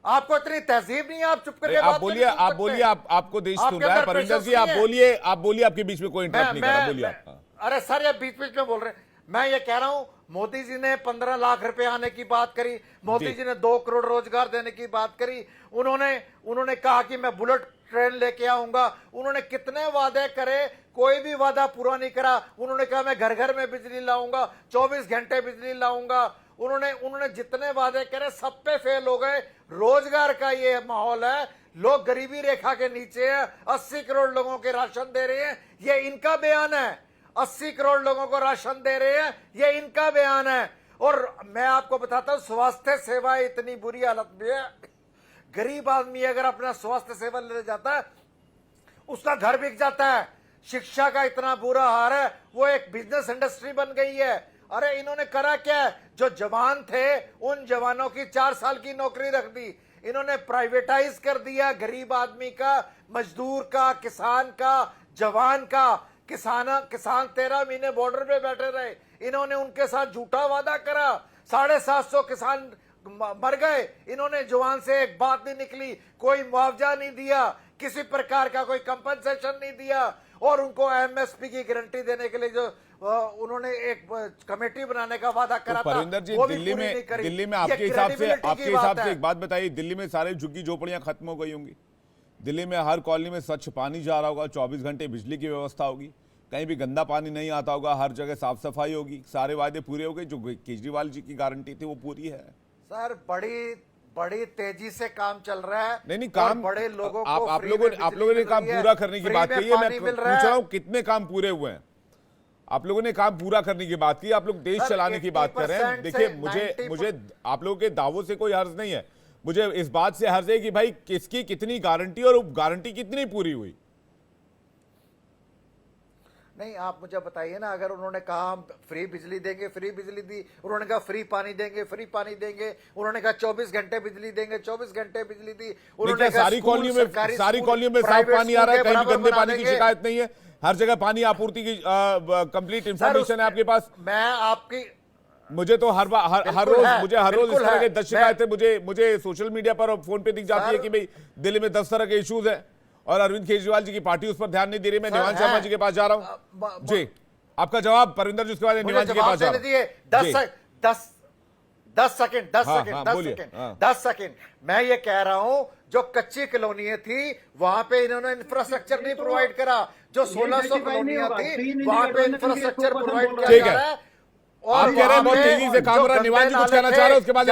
आपको इतनी तहजीब नहीं है, आप चुप करिए। आप बोलिए, आपको देश सुन रहा है। परविंदर जी आप बोलिए, आपके बीच में कोई इंटरप्ट नहीं कर रहा, बोलिए आप। अरे सर, ये बीच में बोल रहे हैं। मैं ये कह रहा हूं, मोदी जी ने 15 लाख रुपए आने की बात करी, मोदी जी ने 2 करोड़ रोजगार देने की बात करी, उन्होंने कहा कि मैं बुलेट ट्रेन लेके आऊंगा। उन्होंने कितने वादे करे, कोई भी वादा पूरा नहीं करा। उन्होंने कहा मैं घर घर में बिजली लाऊंगा, 24 घंटे बिजली लाऊंगा। उन्होंने जितने वादे करे सब पे फेल हो गए। रोजगार का ये माहौल है, लोग गरीबी रेखा के नीचे है। 80 करोड़ लोगों के राशन दे रहे हैं, ये इनका बयान है। 80 करोड़ लोगों को राशन दे रहे हैं, ये इनका बयान है। और मैं आपको बताता हूं, स्वास्थ्य सेवाएं इतनी बुरी हालत में है, गरीब आदमी अगर अपना स्वास्थ्य सेवा ले जाता है उसका घर बिक जाता है। शिक्षा का इतना बुरा हाल है, वो एक बिजनेस इंडस्ट्री बन गई है। अरे इन्होंने करा क्या है? जो जवान थे उन जवानों की 4 साल की नौकरी रख दी। इन्होंने प्राइवेटाइज कर दिया गरीब आदमी का, मजदूर का, किसान का, जवान का। किसान 13 महीने बॉर्डर पे बैठे रहे। इन्होंने उनके साथ झूठा वादा करा, 750 किसान मर गए। इन्होंने जवान से एक बात नहीं निकली, कोई मुआवजा नहीं दिया, किसी प्रकार का कोई कंपनसेशन नहीं दिया। और उनको एमएसपी की गारंटी देने के लिए जो उन्होंने एक कमेटी बनाने का वादा करा था, परविंदर जी, दिल्ली में आपके हिसाब से एक बात बताइए, दिल्ली में सारे झुग्गी झोपड़ियां खत्म हो गई होंगी, दिल्ली में हर कॉलोनी में स्वच्छ पानी जा रहा होगा, 24 घंटे बिजली की व्यवस्था होगी, कहीं भी गंदा पानी नहीं आता होगा, हर जगह साफ सफाई होगी, सारे वादे पूरे हो गए, जो केजरीवाल जी की गारंटी थी वो पूरी है। सर बड़ी तेजी से काम चल रहा है। नहीं काम, बड़े लोगों को आप लोगों ने काम पूरा करने की बात कही है, मैं पूछ रहा हूं कितने काम पूरे हुए हैं। आप लोगों ने काम पूरा करने की बात की, आप लोग देश चलाने की बात कर रहे हैं। देखिए मुझे आप लोगों के दावों से कोई हर्ज नहीं है, मुझे इस बात से हर्ज है कि भाई किसकी कितनी गारंटी और गारंटी कितनी पूरी हुई। नहीं आप मुझे बताइए ना, अगर उन्होंने कहा हम फ्री बिजली देंगे, फ्री बिजली दी, उन्होंने कहा फ्री पानी देंगे, फ्री पानी देंगे, उन्होंने कहा 24 घंटे बिजली देंगे, 24 घंटे बिजली दी, उन्होंने कहा सारी कॉलोनियों में साफ पानी आ रहा है, कहीं भी गंदे पानी की शिकायत नहीं है, हर जगह पानी आपूर्ति की कंप्लीट इंफॉर्मेशन है आपके पास। मैं आपकी मुझे तो हर रोज इस तरह के 10 शिकायतें मुझे सोशल मीडिया पर और फोन पे दिख जाती है कि भाई दिल्ली में 10 तरह के इश्यूज है और अरविंद केजरीवाल जी की पार्टी उस पर ध्यान नहीं दे रही। मैं निवान शर्मा जी के पास जा रहा हूं। जी आपका जवाब परविंदर जी, उसके बाद निवान जी के पास जा रहा हूं। 10 सेकंड मैं ये कह रहा हूं, जो कच्ची कॉलोनियां थी वहां पे इन्होंने इंफ्रास्ट्रक्चर नहीं प्रोवाइड करा, जो 1600 कॉलोनियां थी वहां पे इंफ्रास्ट्रक्चर प्रोवाइड किया जा रहा है। आप कह रहे हैं बहुत तेजी से काम हो रहा है। निवान जी कुछ कहना चाह रहे हैं, उसके बाद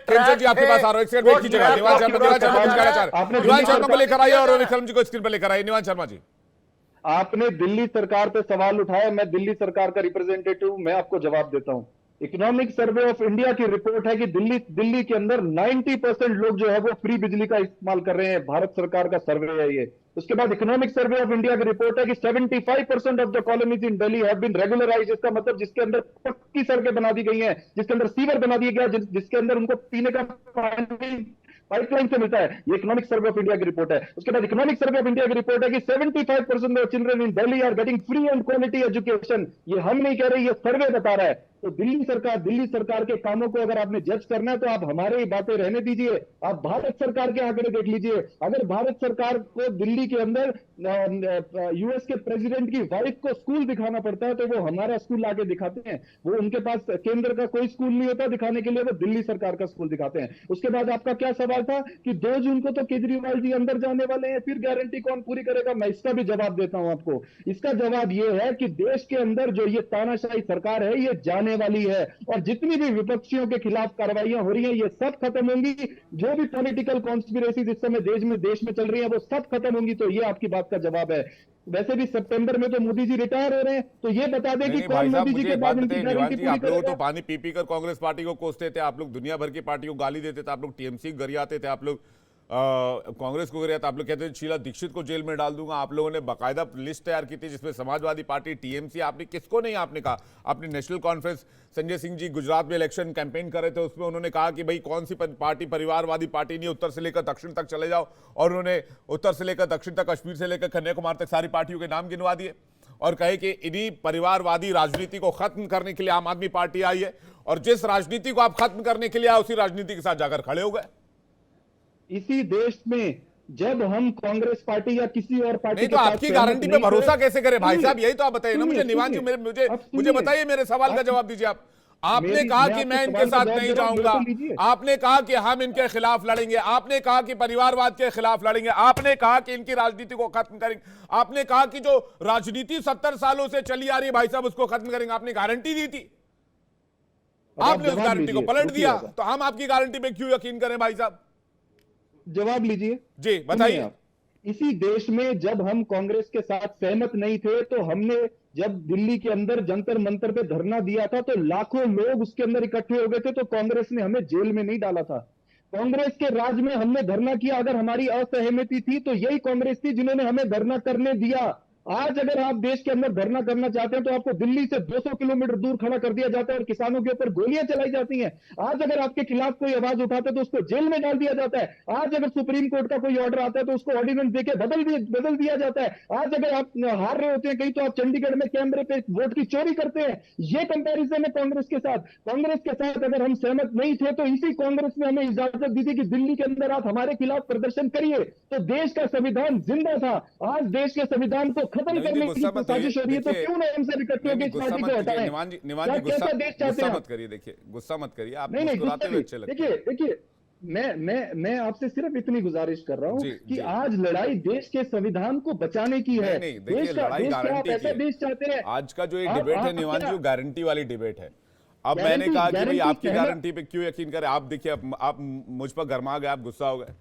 प्रेमचंद जी आपके पास आ रहे हैं। एक सेकंड वेट कीजिएगा। निवान शर्मा कुछ कहना चाह रहे हैं, निवान शर्मा को लेकर आइए और विक्रम जी को स्क्रीन पर लेकर आइए। निवान शर्मा जी, आपने दिल्ली सरकार पे सवाल उठाया, मैं दिल्ली सरकार का रिप्रेजेंटेटिव, मैं आपको जवाब देता हूं। इकोनॉमिक सर्वे ऑफ इंडिया की रिपोर्ट है कि दिल्ली के अंदर 90% लोग जो है वो फ्री बिजली का इस्तेमाल कर रहे हैं। भारत सरकार का सर्वे है ये। उसके बाद इकोनॉमिक सर्वे ऑफ इंडिया की रिपोर्ट है कि 75% of the colonies in Delhi have been regularized. इसका मतलब जिसके अंदर पक्की सड़कें बना दी गई हैं, जिसके अंदर सीवर बना दिया गया, जिसके अंदर उनको पीने का पानी पाइपलाइन से मिलता है, ये इकोनॉमिक सर्वे ऑफ इंडिया की रिपोर्ट है। उसके बाद इकोनॉमिक सर्वे ऑफ इंडिया की रिपोर्ट है कि 75% of children in Delhi are getting free and quality education. ये हम नहीं कह रहे, ये सर्वे बता रहा है। तो दिल्ली सरकार के कामों को अगर आपने जज करना है तो आप हमारे ही बातें रहने दीजिए, आप भारत सरकार के आंकड़े देख लीजिए। अगर भारत सरकार को दिल्ली के अंदर यूएस के प्रेसिडेंट की वाइफ को स्कूल दिखाना पड़ता है तो वो हमारा स्कूल लाके दिखाते हैं। वो उनके पास केंद्र का कोई स्कूल नहीं होता दिखाने के लिए, वो दिल्ली सरकार का स्कूल दिखाते हैं। उसके बाद आपका क्या सवाल था कि 2 जून को तो केजरीवाल जी अंदर जाने वाले हैं, फिर गारंटी कौन पूरी करेगा? मैं इसका भी जवाब देता हूं आपको। इसका जवाब यह है कि देश के अंदर जो ये तानाशाही सरकार है ये जाने वाली है और जितनी भी विपक्षियों के खिलाफ कार्रवाइयां हो रही हैं ये सब खत्म होंगी। जो भी पॉलिटिकल कॉन्स्पिरेसीज इस समय देश में चल रही है वो सब खत्म होंगी। तो ये आपकी बात का जवाब है। वैसे भी सितंबर में तो मोदी जी रिटायर हो रहे हैं, तो ये बता दें कि कौन मोदी जी के बाद उनकी गारंटी पूरी आप लोग करेगा? तो पानी पी कर कांग्रेस पार्टी को कोसते थे, आप लोग दुनिया भर की पार्टी को गाली देते थे, आप लोग टीएमसी को गरियाते थे, आप लोग कांग्रेस को गरियाते, आप लोग कहते थे शीला दीक्षित को जेल में डाल दूंगा। आप लोगों ने बाकायदा लिस्ट तैयार की थी जिसमें समाजवादी पार्टी, टीएमसी, आपने किसको नहीं आपने कहा? आपने नेशनल कॉन्फ्रेंस, संजय सिंह जी गुजरात में इलेक्शन कैंपेन कर रहे थे, उसमें उन्होंने कहा कि भाई कौन सी पार्टी परिवारवादी पार्टी नहीं, उत्तर से लेकर दक्षिण तक चले जाओ। और उन्होंने उत्तर से लेकर दक्षिण तक, कश्मीर से लेकर कन्याकुमारी तक सारी पार्टियों के नाम गिनवा दिए और कहे कि इन्हीं परिवारवादी राजनीति को खत्म करने के लिए आम आदमी पार्टी आई है और जिस राजनीति को आप खत्म करने के लिए आए उसी राजनीति के साथ जाकर खड़े हो गए। इसी देश में जब हम कांग्रेस पार्टी या किसी और पार्टी नहीं तो आपकी गारंटी पे भरोसा कैसे करें भाई साहब? यही तो आप बताइए ना मुझे। निवान जी मुझे बताइए, मेरे सवाल का जवाब दीजिए आप। आपने कहा कि मैं इनके साथ नहीं जाऊंगा, आपने कहा कि हम इनके खिलाफ लड़ेंगे, आपने कहा कि परिवारवाद के खिलाफ लड़ेंगे, आपने कहा कि इनकी राजनीति को खत्म करेंगे, आपने कहा कि जो राजनीति 70 सालों से चली आ रही है भाई साहब उसको खत्म करेंगे, आपने गारंटी दी थी, आपने उस गारंटी को पलट दिया। तो हम आपकी गारंटी पे क्यों यकीन करें भाई साहब? जवाब लीजिए जी, बताइए। इसी देश में जब हम कांग्रेस के साथ सहमत नहीं थे तो हमने जब दिल्ली के अंदर जंतर मंतर पे धरना दिया था तो लाखों लोग उसके अंदर इकट्ठे हो गए थे, तो कांग्रेस ने हमें जेल में नहीं डाला था। कांग्रेस के राज में हमने धरना किया, अगर हमारी असहमति थी तो यही कांग्रेस थी जिन्होंने हमें धरना करने दिया। आज अगर आप देश के अंदर धरना करना चाहते हैं तो आपको दिल्ली से 200 किलोमीटर दूर खड़ा कर दिया जाता है और किसानों के ऊपर गोलियां चलाई जाती हैं। आज अगर आपके खिलाफ कोई आवाज उठाते हैं तो उसको जेल में डाल दिया जाता है। आज अगर सुप्रीम कोर्ट का कोई ऑर्डर आता है तो उसको ऑर्डिनेंस देके बदल दिया जाता है। आज अगर आप हार रहे होते हैं कहीं तो आप चंडीगढ़ में कैमरे पे वोट की चोरी करते हैं। ये कंपेरिजन है कांग्रेस के साथ। कांग्रेस के साथ अगर हम सहमत नहीं थे तो इसी कांग्रेस ने हमें इजाजत दी थी कि दिल्ली के अंदर आप हमारे खिलाफ प्रदर्शन करिए, तो देश का संविधान जिंदा था। आज देश के संविधान को खत्म करने की साजिश हो रही है, तो क्यों ना हमसे इकट्ठे होकर इस पार्टी को हटाएं? निवान जी गुस्सा मत करिए, देखिए गुस्सा मत करिए, आप मुस्कुराते हुए अच्छे लगते हैं। मैं आपसे सिर्फ इतनी गुजारिश कर रहा हूं जी, कि जी। आज लड़ाई देश के संविधान को बचाने की है। नहीं, देखिए, लड़ाई देश क्या आप गारंटी की ऐसा है। देश चाहते हैं? आज का जो ये आप- डिबेट है आप निवांशु, क्या- गारंटी वाली डिबेट है। अब मैंने गारंटी- कहा कि भाई गारंटी आपकी कहना- गारंटी पे क्यों यकीन करें। आप देखिए, आप मुझ पर गरमा गए, आप गुस्सा हो गए।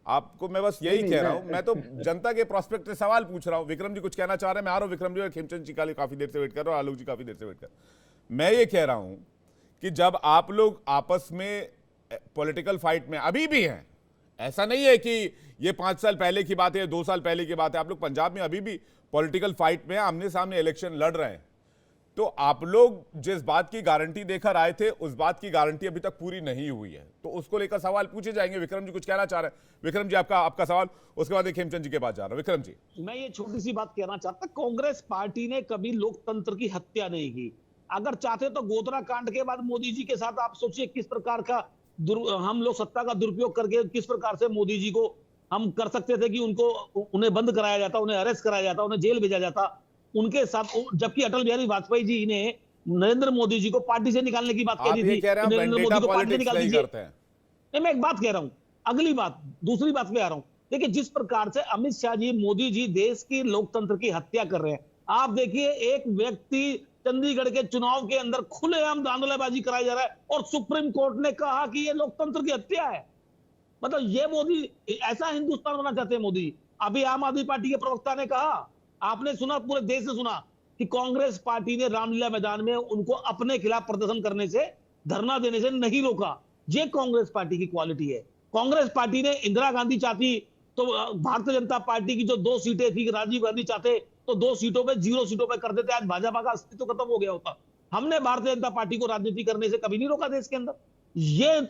आपको मैं बस यही नहीं, कह रहा मैं- हूं, मैं तो जनता के प्रोस्पेक्ट से सवाल पूछ रहा हूं। विक्रम जी कुछ कहना चाह रहे हैं, मैं आ रहा हूं। विक्रम जी और खेमचंद जी काफी देर से वेट कर रहा हूं, आलोक जी काफी देर से वेट कर। मैं ये कह रहा हूं कि जब आप लोग आपस में पॉलिटिकल फाइट में अभी भी हैं, ऐसा नहीं है कि ये 5 साल पहले की बात है, 2 साल पहले की बात है, आप लोग पंजाब में अभी भी पॉलिटिकल फाइट में आमने सामने इलेक्शन लड़ रहे हैं, तो आप लोग जिस बात की गारंटी देकर आए थे उस बात की गारंटी अभी तक पूरी नहीं हुई है, तो उसको लेकर सवाल पूछे जाएंगे। विक्रम जी कुछ कहना चाह रहे हैं। विक्रम जी आपका सवाल, उसके बाद खेमचंद जी के पास जा रहा हूं। विक्रम जी, मैं ये छोटी सी बात कहना चाहता, कांग्रेस पार्टी ने कभी लोकतंत्र की हत्या नहीं की। अगर चाहते तो गोधरा कांड के बाद मोदी जी के साथ आप सोचिए किस प्रकार का हम लोग सत्ता का दुरुपयोग करके किस प्रकार से मोदी जी को हम कर सकते थे कि उन्हें बंद कराया जाता, उन्हें अरेस्ट कराया जाता, उन्हें जेल भेजा जाता उनके साथ। जबकि अटल बिहारी वाजपेयी जी ने नरेंद्र मोदी जी को पार्टी से निकालने की बात कही थी, नरेंद्र मोदी को पार्टी से निकाल दीजिए। नहीं, मैं एक बात कह रहा हूं, अगली बात, दूसरी बात पे आ रहा हूं। देखिए, जिस प्रकार से अमित शाह जी, मोदी जी देश की लोकतंत्र की हत्या कर रहे हैं। आप देखिए, एक व्यक्ति चंडीगढ़ के चुनाव के अंदर खुलेआम धांधलेबाजी कराई जा रहा है और सुप्रीम कोर्ट ने कहा कि ये लोकतंत्र की हत्या है। मतलब ये मोदी ऐसा हिंदुस्तान बनाना चाहते हैं मोदी। अभी आम आदमी पार्टी के प्रवक्ता ने कहा, आपने सुना, पूरे देश ने सुना, कि कांग्रेस पार्टी ने रामलीला मैदान में उनको अपने खिलाफ प्रदर्शन करने से, धरना देने से नहीं रोका। ये कांग्रेस पार्टी की क्वालिटी है। कांग्रेस पार्टी ने, इंदिरा गांधी चाहती तो भारतीय जनता पार्टी की जो 2 सीटें थी, राजीव गांधी चाहते तो 2 सीटों पे, 0 सीटों पे कर देते, आज भाजपा का अस्तित्व खत्म हो गया होता। हमने भारतीय जनता पार्टी को राजनीति करने से कभी नहीं रोका देश के अंदर। ये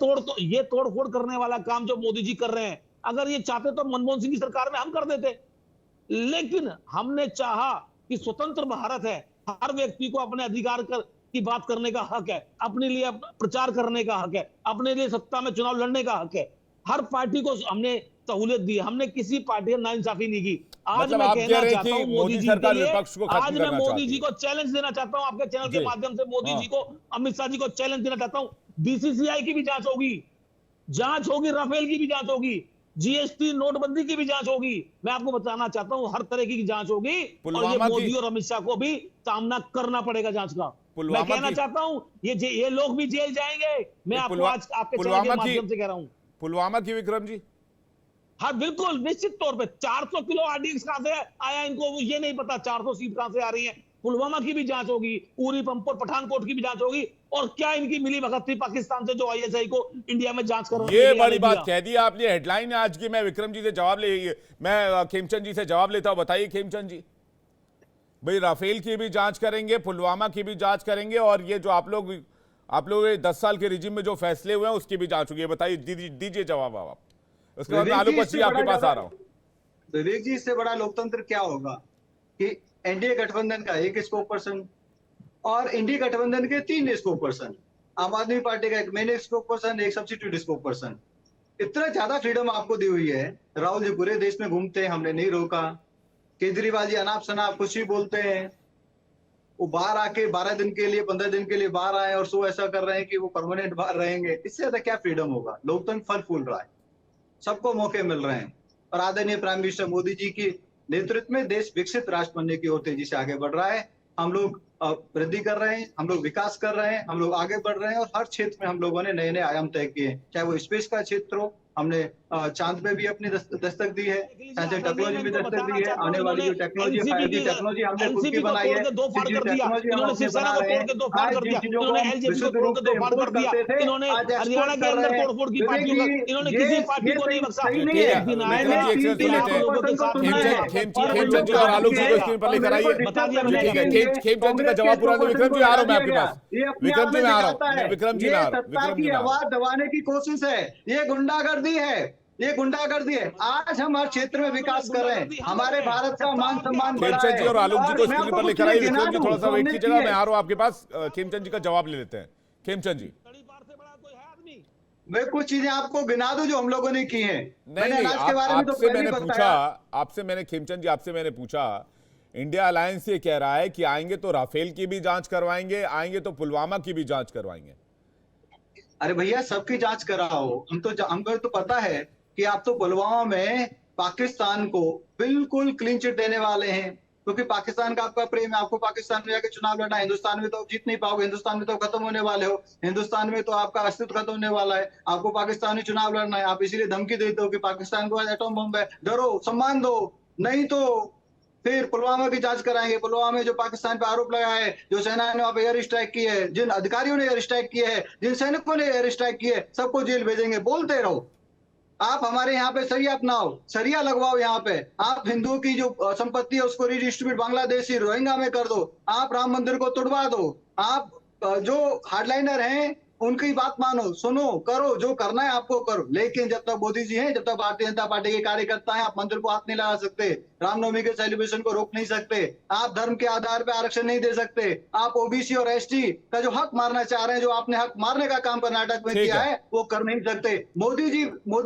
तोड़फोड़ करने वाला काम जो मोदी जी कर रहे हैं, अगर ये चाहते तो मनमोहन सिंह की सरकार में हम कर देते। लेकिन हमने चाहा कि स्वतंत्र भारत है, हर व्यक्ति को अपने अधिकार की बात करने का हक है, अपने लिए प्रचार करने का हक है, अपने लिए सत्ता में चुनाव लड़ने का हक है। हर पार्टी को हमने सहूलियत दी, हमने किसी पार्टी ने नाइंसाफी नहीं की। आज मतलब मैं आप कहना कह रहे हैं चाहता हूं कि मोदी जी सरकार के लिए, विपक्ष को खत्म आज मैं करना मोदी चाहती जी है। को चैलेंज देना चाहता हूं, आपके चैनल जी। के माध्यम से मोदी हाँ। जी को, अमित शाह जी को चैलेंज देना चाहता हूं। बीसीसीआई की भी जांच होगी, राफेल की भी जांच होगी, जीएसटी, नोटबंदी की भी जांच होगी। मैं आपको बताना चाहता हूं, हर तरह की जांच होगी और ये मोदी और अमित शाह को भी सामना करना पड़ेगा जांच का। मैं कहना चाहता हूं, ये लोग भी जेल जाएंगे। मैं आपको आज आपके चैनल के माध्यम से कह रहा हूं। पुलवामा की, विक्रम जी? हाँ, बिल्कुल, निश्चित तौर पे 400 किलो आरडीएक्स कहां से आया, इनको ये नहीं पता 400 सीट कहां से आ रही है। पुलवामा की भी जांच होगी, उरी पंपोर पठानकोट की भी जांच होगी, और क्या इनकी मिली भगत थी पाकिस्तान से जो आईएसआई को इंडिया में जांच कर, ये बड़ी बात कह दी आपने, हेडलाइन है आज की। मैं विक्रम जी से जवाब मैं खेमचंद जी से जवाब लेता हूं। बताइए खेमचंद जी, भाई राफेल की भी जांच करेंगे, पुलवामा की भी जांच करेंगे, और ये जो आप लोग 10 साल के रिजिम में जो फैसले हुए हैं उसकी भी जांच होगी। बताइए, दीजिए जवाब आप। उसके बाद आलोक जी आपके पास आ रहा हूं। विवेक जी, इससे बड़ा लोकतंत्र क्या होगा कि एनडीए गठबंधन का 1 स्पोक पर्सन और इंडिया गठबंधन के 3 स्पोक पर्सन, आम आदमी पार्टी का 1 main spoke person, 1 substitute spoke person. इतना ज्यादा फ्रीडम आपको दी हुई है। राहुल जी पूरे देश में घूमते हैं, हमने नहीं रोका। केजरीवाल जी अनाप शनाप कुछ भी बोलते हैं, वो बाहर आके 12 दिन के लिए, 15 दिन के लिए बाहर आए और सो ऐसा कर रहे हैं कि वो परमानेंट बाहर रहेंगे। इससे ज्यादा क्या फ्रीडम होगा? लोकतंत्र फल फूल रहा है, सबको मौके मिल रहे हैं, और आदरणीय प्राइम मिनिस्टर मोदी जी की नेतृत्व में देश विकसित राष्ट्र बनने की ओर तेजी से आगे बढ़ रहा है। हम लोग वृद्धि कर रहे हैं, हम लोग विकास कर रहे हैं, हम लोग आगे बढ़ रहे हैं, और हर क्षेत्र में हम लोगों ने नए नए आयाम तय किए हैं। चाहे वो स्पेस का क्षेत्र हो, हमने चांद पे भी अपनी दस्तक दी है, साइंस एंड टेक्नोलॉजी में दस्तक दी है। आने वाली जो टेक्नोलॉजी, 5G टेक्नोलॉजी हमने खुद की बनाई है, 6G टेक्नोलॉजी हम अपने बना रहे हैं। आज जिन चीजों को हम विशुद्ध रूप से इम्पोर्ट करते थे, आज एक्सपोर्ट कर रहे हैं। सही नहीं है। खेमचंद जी और आलोक जी को स्क्रीन पर लेकर आइए। ठीक है, खेमचंद जी का जवाब पूरा दो। विक्रम जी आ रहा हूं मैं आपके पास। विक्रम जी में आ रहा हूं, विक्रम जी में आ रहा हूं। सत्ता की आवाज दबाने की कोशिश है, ये गुंडागर्दी है, ये गुंडागर्दी है। आज हम हर क्षेत्र में विकास कर रहे हैं, हमारे भारत का मान सम्मान बढ़ा है। खेमचंद जी और आलोक जी को स्क्रीन पर लेकर आइए। विक्रम जी थोड़ा सा वेट कीजिएगा, मैं आ रहा हूं आपके पास। खेमचंद जी का जवाब ले लेते हैं। खेमचंद जी, मैं कुछ चीजें आपको गिना दूं जो हम लोगों ने की हैं। नहीं, आपसे मैंने पूछा, खेमचंद जी आपसे मैंने पूछा, इंडिया अलायंस ये कह रहा है कि आएंगे तो राफेल की भी जांच करवाएंगे, आएंगे तो पुलवामा की भी जांच करवाएंगे। अरे भैया सबकी जांच कराओ। हमको तो पता है कि आप तो पुलवामा में पाकिस्तान को बिल्कुल क्लीन चिट देने वाले हैं, क्योंकि पाकिस्तान का आपका प्रेम है। आपको पाकिस्तान में जाके चुनाव लड़ना है। हिंदुस्तान में तो आप जीत नहीं पाओगे, हिंदुस्तान में तो खत्म होने वाले हो, हिंदुस्तान में तो आपका अस्तित्व खत्म होने वाला है। आपको पाकिस्तान में चुनाव लड़ना है, आप इसीलिए धमकी देते हो कि पाकिस्तान को एटम बम है, डरो, सम्मान दो, नहीं तो फिर पुलवामा की जांच कराएंगे। पुलवामा में जो पाकिस्तान पे आरोप लगा है, जो सेना ने वहां पे एयर स्ट्राइक की है, जिन अधिकारियों ने एयर स्ट्राइक किए है, जिन सैनिकों ने एयर स्ट्राइक किए, सबको जेल भेजेंगे। बोलते रहो। आप हमारे यहाँ पे सरिया अपनाओ, सरिया लगवाओ यहाँ पे। आप हिंदुओं की जो संपत्ति है उसको रिडिस्ट्रीब्यूट बांग्लादेशी रोहिंग्या में कर दो। आप राम मंदिर को तोड़वा दो। आप जो हार्डलाइनर हैं उनकी बात मानो, सुनो, करो, जो करना है आपको करो। लेकिन जब तक मोदी जी हैं, जब तक भारतीय जनता पार्टी के कार्यकर्ता हैं, आप मंदिर को हाथ नहीं लगा सकते, रामनवमी के सेलिब्रेशन को रोक नहीं सकते, आप धर्म के आधार पर आरक्षण नहीं दे सकते, आप ओबीसी और एसटी का जो हक मारना चाह रहे हैं, जो आपने हक मारने का काम कर्नाटक में किया है, वो कर नहीं सकते। मोदी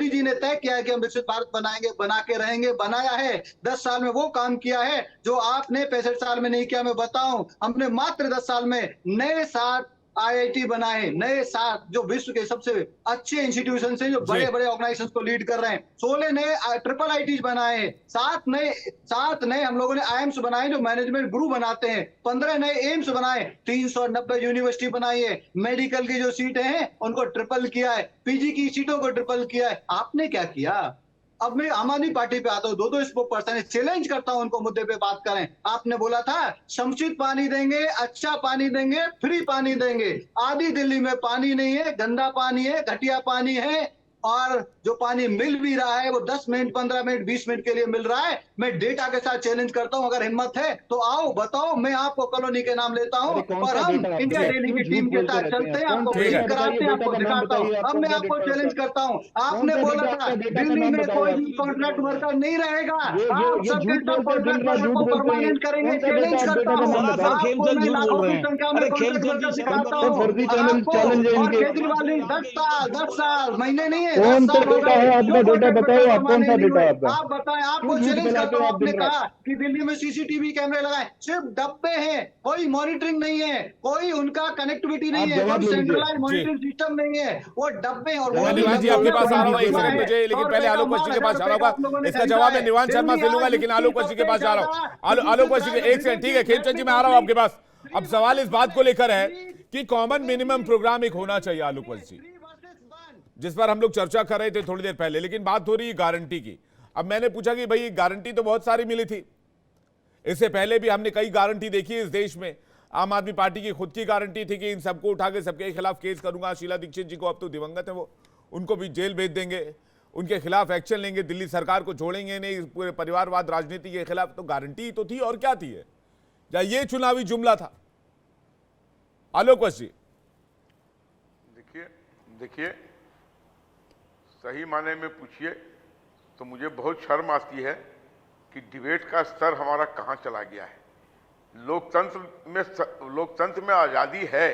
जी ने तय किया है कि हम विकसित भारत बनाएंगे, बना के रहेंगे, बनाया है। 10 साल में वो काम किया है जो आपने 65 साल में नहीं किया। मैं बताऊं, हमने मात्र 10 साल में नए 7 आईआईटी बनाए, नए 7 जो विश्व के सबसे अच्छे इंस्टीट्यूशन से, जो बड़े बड़े ऑर्गेनाइजेशन को लीड कर रहे हैं। 16 नए ट्रिपल आईटीज बनाए, 7 नए हम लोगों ने आईएम्स बनाए जो मैनेजमेंट गुरु बनाते हैं, 15 नए एम्स बनाए, 390 यूनिवर्सिटी बनाई है, मेडिकल की जो सीटें हैं उनको ट्रिपल किया है, पीजी की सीटों को ट्रिपल किया है। आपने क्या किया? अब मैं आम आदमी पार्टी पे आता हूँ, दो स्पोक पर्सन है, चैलेंज करता हूँ उनको, मुद्दे पे बात करें। आपने बोला था समुचित पानी देंगे, अच्छा पानी देंगे, फ्री पानी देंगे। आधी दिल्ली में पानी नहीं है, गंदा पानी है, घटिया पानी है, और जो पानी मिल भी रहा है वो 10 मिनट, 15 मिनट, 20 मिनट के लिए मिल रहा है। मैं डेटा के साथ चैलेंज करता हूं, अगर हिम्मत है तो आओ, बताओ। मैं आपको कॉलोनी के नाम लेता हूं और हम इंडिया डेली की टीम के साथ चलते हैं, आपको विजिट कराते हैं, आपको दिखाता हूं। अब मैं आपको चैलेंज करता हूं, आपने बोला था दिल्ली में कोई भी कॉन्ट्रैक्ट वर्कर नहीं रहेगा, आप सबके सब कॉन्ट्रैक्ट वर्कर को परमानेंट करेंगे। चैलेंज करता हूं, आपको मैं लाखों की संख्या में कॉन्ट्रैक्ट वर्कर दिखाता हूं आपको। और केजरीवाल ने 10 साल, महीने नहीं है, 10 साल हो गए। आपका डेटा बताओ, आप कौन सा डेटा आपका? आप बताएं, आपको चैलेंज करता हूं। आपने कहा कि दिल्ली में सीसीटीवी कैमरे लगाए, सिर्फ डब्बे हैं, कोई मॉनिटरिंग नहीं है, कोई उनका कनेक्टिविटी नहीं है, कोई सेंट्रलाइज्ड मॉनिटरिंग सिस्टम नहीं है, वो डब्बे। और निवान जी आपके पास आ रहा हूँ एक सेकंड मुझे, लेकिन पहले आलोक वर्षी के पास जा रहा हूँ। इसका जवाब मैं निवान शर्मा से लूंगा, लेकिन आलोक वर्षी के पास जा रहा हूँ। आलोक वर्षी एक सेकंड, ठीक है खेमचंद जी, मैं आ रहा हूँ आपके पास। अब सवाल इस बात को लेकर है कि कॉमन मिनिमम प्रोग्राम एक होना चाहिए, आलोक वर्षी, जिस पर हम लोग चर्चा कर रहे थे थोड़ी देर पहले, लेकिन बात हो रही है गारंटी की। अब मैंने पूछा कि भाई गारंटी तो बहुत सारी मिली थी, इससे पहले भी हमने कई गारंटी देखी है इस देश में। आम आदमी पार्टी की खुद की गारंटी थी कि इन सबको उठा के सबके खिलाफ केस करूंगा। शीला दीक्षित जी को, अब तो दिवंगत है वो, उनको भी जेल भेज देंगे, उनके खिलाफ एक्शन लेंगे, दिल्ली सरकार को छोड़ेंगे नहीं, पूरे परिवारवाद राजनीति के खिलाफ। तो गारंटी तो थी, और क्या थी है? या ये चुनावी जुमला था? आलोक वर्षी देखिए सही माने में पूछिए तो मुझे बहुत शर्म आती है कि डिबेट का स्तर हमारा कहां चला गया है। लोकतंत्र में आज़ादी है,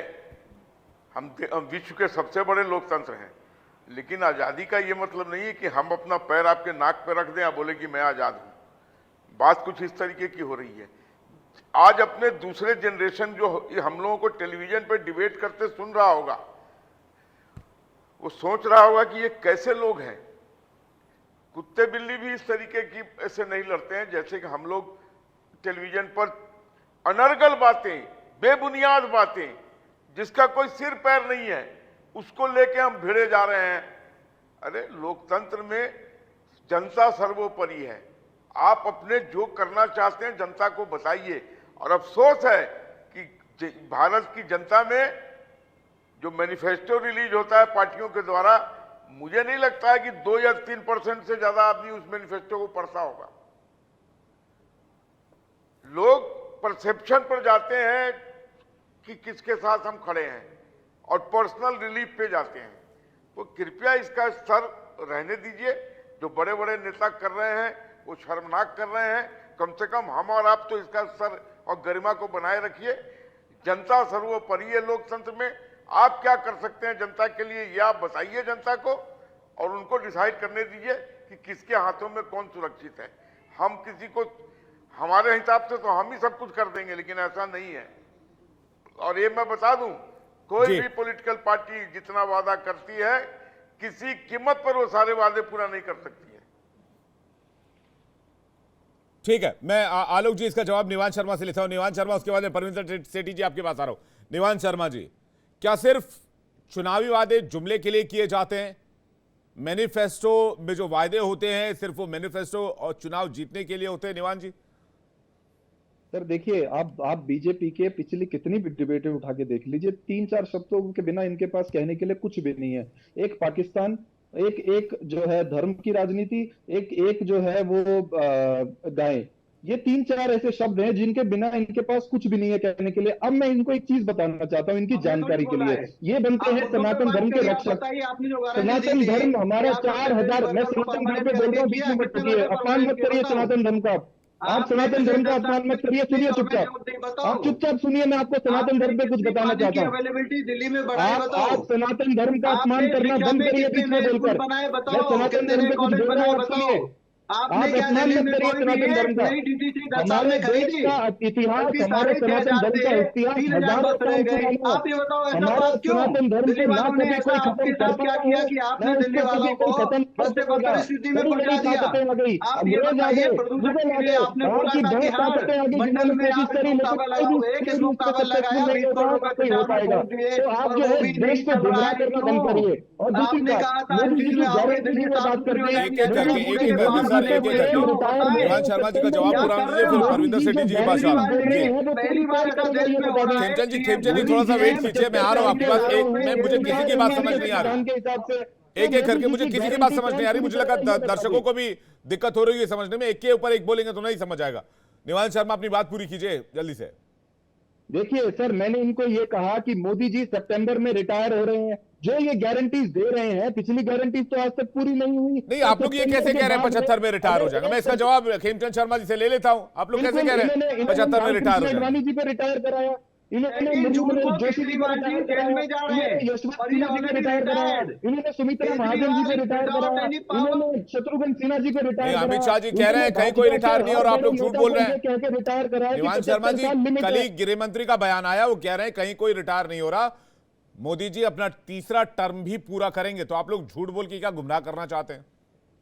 हम विश्व के सबसे बड़े लोकतंत्र हैं, लेकिन आज़ादी का ये मतलब नहीं है कि हम अपना पैर आपके नाक पे रख दें या बोले कि मैं आज़ाद हूं। बात कुछ इस तरीके की हो रही है। आज अपने दूसरे जनरेशन जो हम लोगों को टेलीविजन पे डिबेट करते सुन रहा होगा, वो सोच रहा होगा कि ये कैसे लोग हैं। कुत्ते बिल्ली भी इस तरीके की ऐसे नहीं लड़ते हैं जैसे कि हम लोग टेलीविजन पर अनर्गल बातें, बेबुनियाद बातें, जिसका कोई सिर पैर नहीं है, उसको लेके हम भिड़े जा रहे हैं। अरे लोकतंत्र में जनता सर्वोपरि है। आप अपने जो करना चाहते हैं जनता को बताइए। और अफसोस है कि भारत की जनता में जो मैनिफेस्टो रिलीज होता है पार्टियों के द्वारा, मुझे नहीं लगता है कि 2 या 3% से ज्यादा आदमी उस मैनिफेस्टो को पढ़ता होगा। लोग परसेप्शन पर जाते हैं कि किसके साथ हम खड़े हैं और पर्सनल रिलीफ पे जाते हैं। तो कृपया इसका स्तर रहने दीजिए। जो बड़े बड़े नेता कर रहे हैं वो शर्मनाक कर रहे हैं। कम से कम हम और आप तो इसका स्तर और गरिमा को बनाए रखिए। जनता सर्वोपरि है लोकतंत्र में। आप क्या कर सकते हैं जनता के लिए, ये आप बताइए जनता को, और उनको डिसाइड करने दीजिए कि किसके हाथों में कौन सुरक्षित है। हम किसी को, हमारे हिसाब से तो हम ही सब कुछ कर देंगे, लेकिन ऐसा नहीं है। और ये मैं बता दूं कोई जी। भी पॉलिटिकल पार्टी जितना वादा करती है किसी कीमत पर वो सारे वादे पूरा नहीं कर सकती है। ठीक है, मैं आलोक जी इसका जवाब निवान शर्मा से लेता हूं। निवान शर्मा, उसके बाद में परविंदर सेठी जी आपके पास आ रहा हूं। निवान शर्मा जी, क्या सिर्फ चुनावी वादे जुमले के लिए किए जाते हैं? मैनिफेस्टो में जो वायदे होते हैं सिर्फ वो मैनिफेस्टो और चुनाव जीतने के लिए होते हैं? निवान जी सर देखिए, आप बीजेपी के पिछली कितनी भी डिबेटें उठा के देख लीजिए, 3-4 शब्दों के बिना इनके पास कहने के लिए कुछ भी नहीं है। एक पाकिस्तान, एक जो है धर्म की राजनीति, एक जो है वो गाय, ये 3-4 ऐसे शब्द हैं जिनके बिना इनके पास कुछ भी नहीं है कहने के लिए। अब मैं इनको एक चीज बताना चाहता हूं इनकी जानकारी के लिए। ये बनते हैं सनातन धर्म के रक्षक। सनातन धर्म हमारा 4000, मैं सनातन धर्म पे बोल रहा हूँ, बीच में मत करिए, अपमान मत करिए सनातन धर्म का। आप सनातन धर्म का अपमान मत करिए, सुनिए चुपचाप, आप चुपचाप सुनिए, मैं आपको सनातन धर्म पे कुछ बताना चाहता हूँ। अवेलेबिलिटी दिल्ली में आप सनातन धर्म का अपमान करना बंद करिए बीच में बोलकर। मैं सनातन धर्म पे कुछ बोल रहा हूँ, आप सुनिए। आप अपमान मत करिए सनातन धर्म का। हमारे देश का इतिहास, हमारे सनातन धर्म का इतिहास हजारों साल पुराना है। हमारा सनातन धर्म को ना कभी कोई खत्म कर पाया है, ना उसको कभी कोई खत्म कर सकेगा। बड़ी बड़ी ताकतें आ गई, अंग्रेज आ गए, मुगल आ गए, बाहर की बहुत ताकतें आ गई जिन्होंने कोशिश करी, लेकिन कोई भी सक्सेसफुल नहीं हो पाएगा। तो आप जो है देश को गुमराह करना बंद करिए। और दूसरी बात, मोदी जी की गारंटी की बात करते हैं, निवान शर्मा जी का जवाब पूरा दीजिए, फिर परविंदर सेठी जी के पास आ रहा हूं। खेमचंद जी थोड़ा सा वेट कीजिए, मैं आ रहा हूं आपके पास। मुझे किसी की बात समझ नहीं आ रही, एक एक करके मुझे किसी की बात समझ नहीं आ रही। मुझे लगा दर्शकों को भी दिक्कत हो रही है समझने में, एक के ऊपर एक बोलेंगे तो नहीं समझ आएगा। निवान शर्मा अपनी बात पूरी कीजिए जल्दी से। देखिए सर, मैंने इनको ये कहा कि मोदी जी सितंबर में रिटायर हो रहे हैं। जो ये गारंटीज दे रहे हैं, पिछली गारंटीज तो आज तक पूरी नहीं हुई। नहीं, आप लोग ये कैसे कह रहे हैं 75 में रिटायर हो जाएगा? मैं इसका जवाब खेमचंद शर्मा जी से ले लेता हूं। आप लोग कैसे कह रहे हैं 75 में रिटायर हो जाएगा? अडवाणी जी पे रिटायर कराया इन्होंने, जोशी जी को रिटायर कराया, यशवंत सिन्हा जी को रिटायर कराया, इन्होंने सुमित्रा महाजन जी को रिटायर कराया, इन्होंने शत्रुघ्न सिन्हा जी को रिटायर कराया। अमित शाह जी कह रहे हैं कहीं कोई रिटायर नहीं और आप लोग झूठ बोल रहे हैं। कह के रिटायर कराया। निवान शर्मा जी, कल ही गृह मंत्री का बयान आया, वो कह रहे हैं कहीं कोई रिटायर नहीं हो रहा, मोदी जी अपना तीसरा टर्म भी पूरा करेंगे। तो आप लोग झूठ बोल के क्या गुमराह करना चाहते हैं?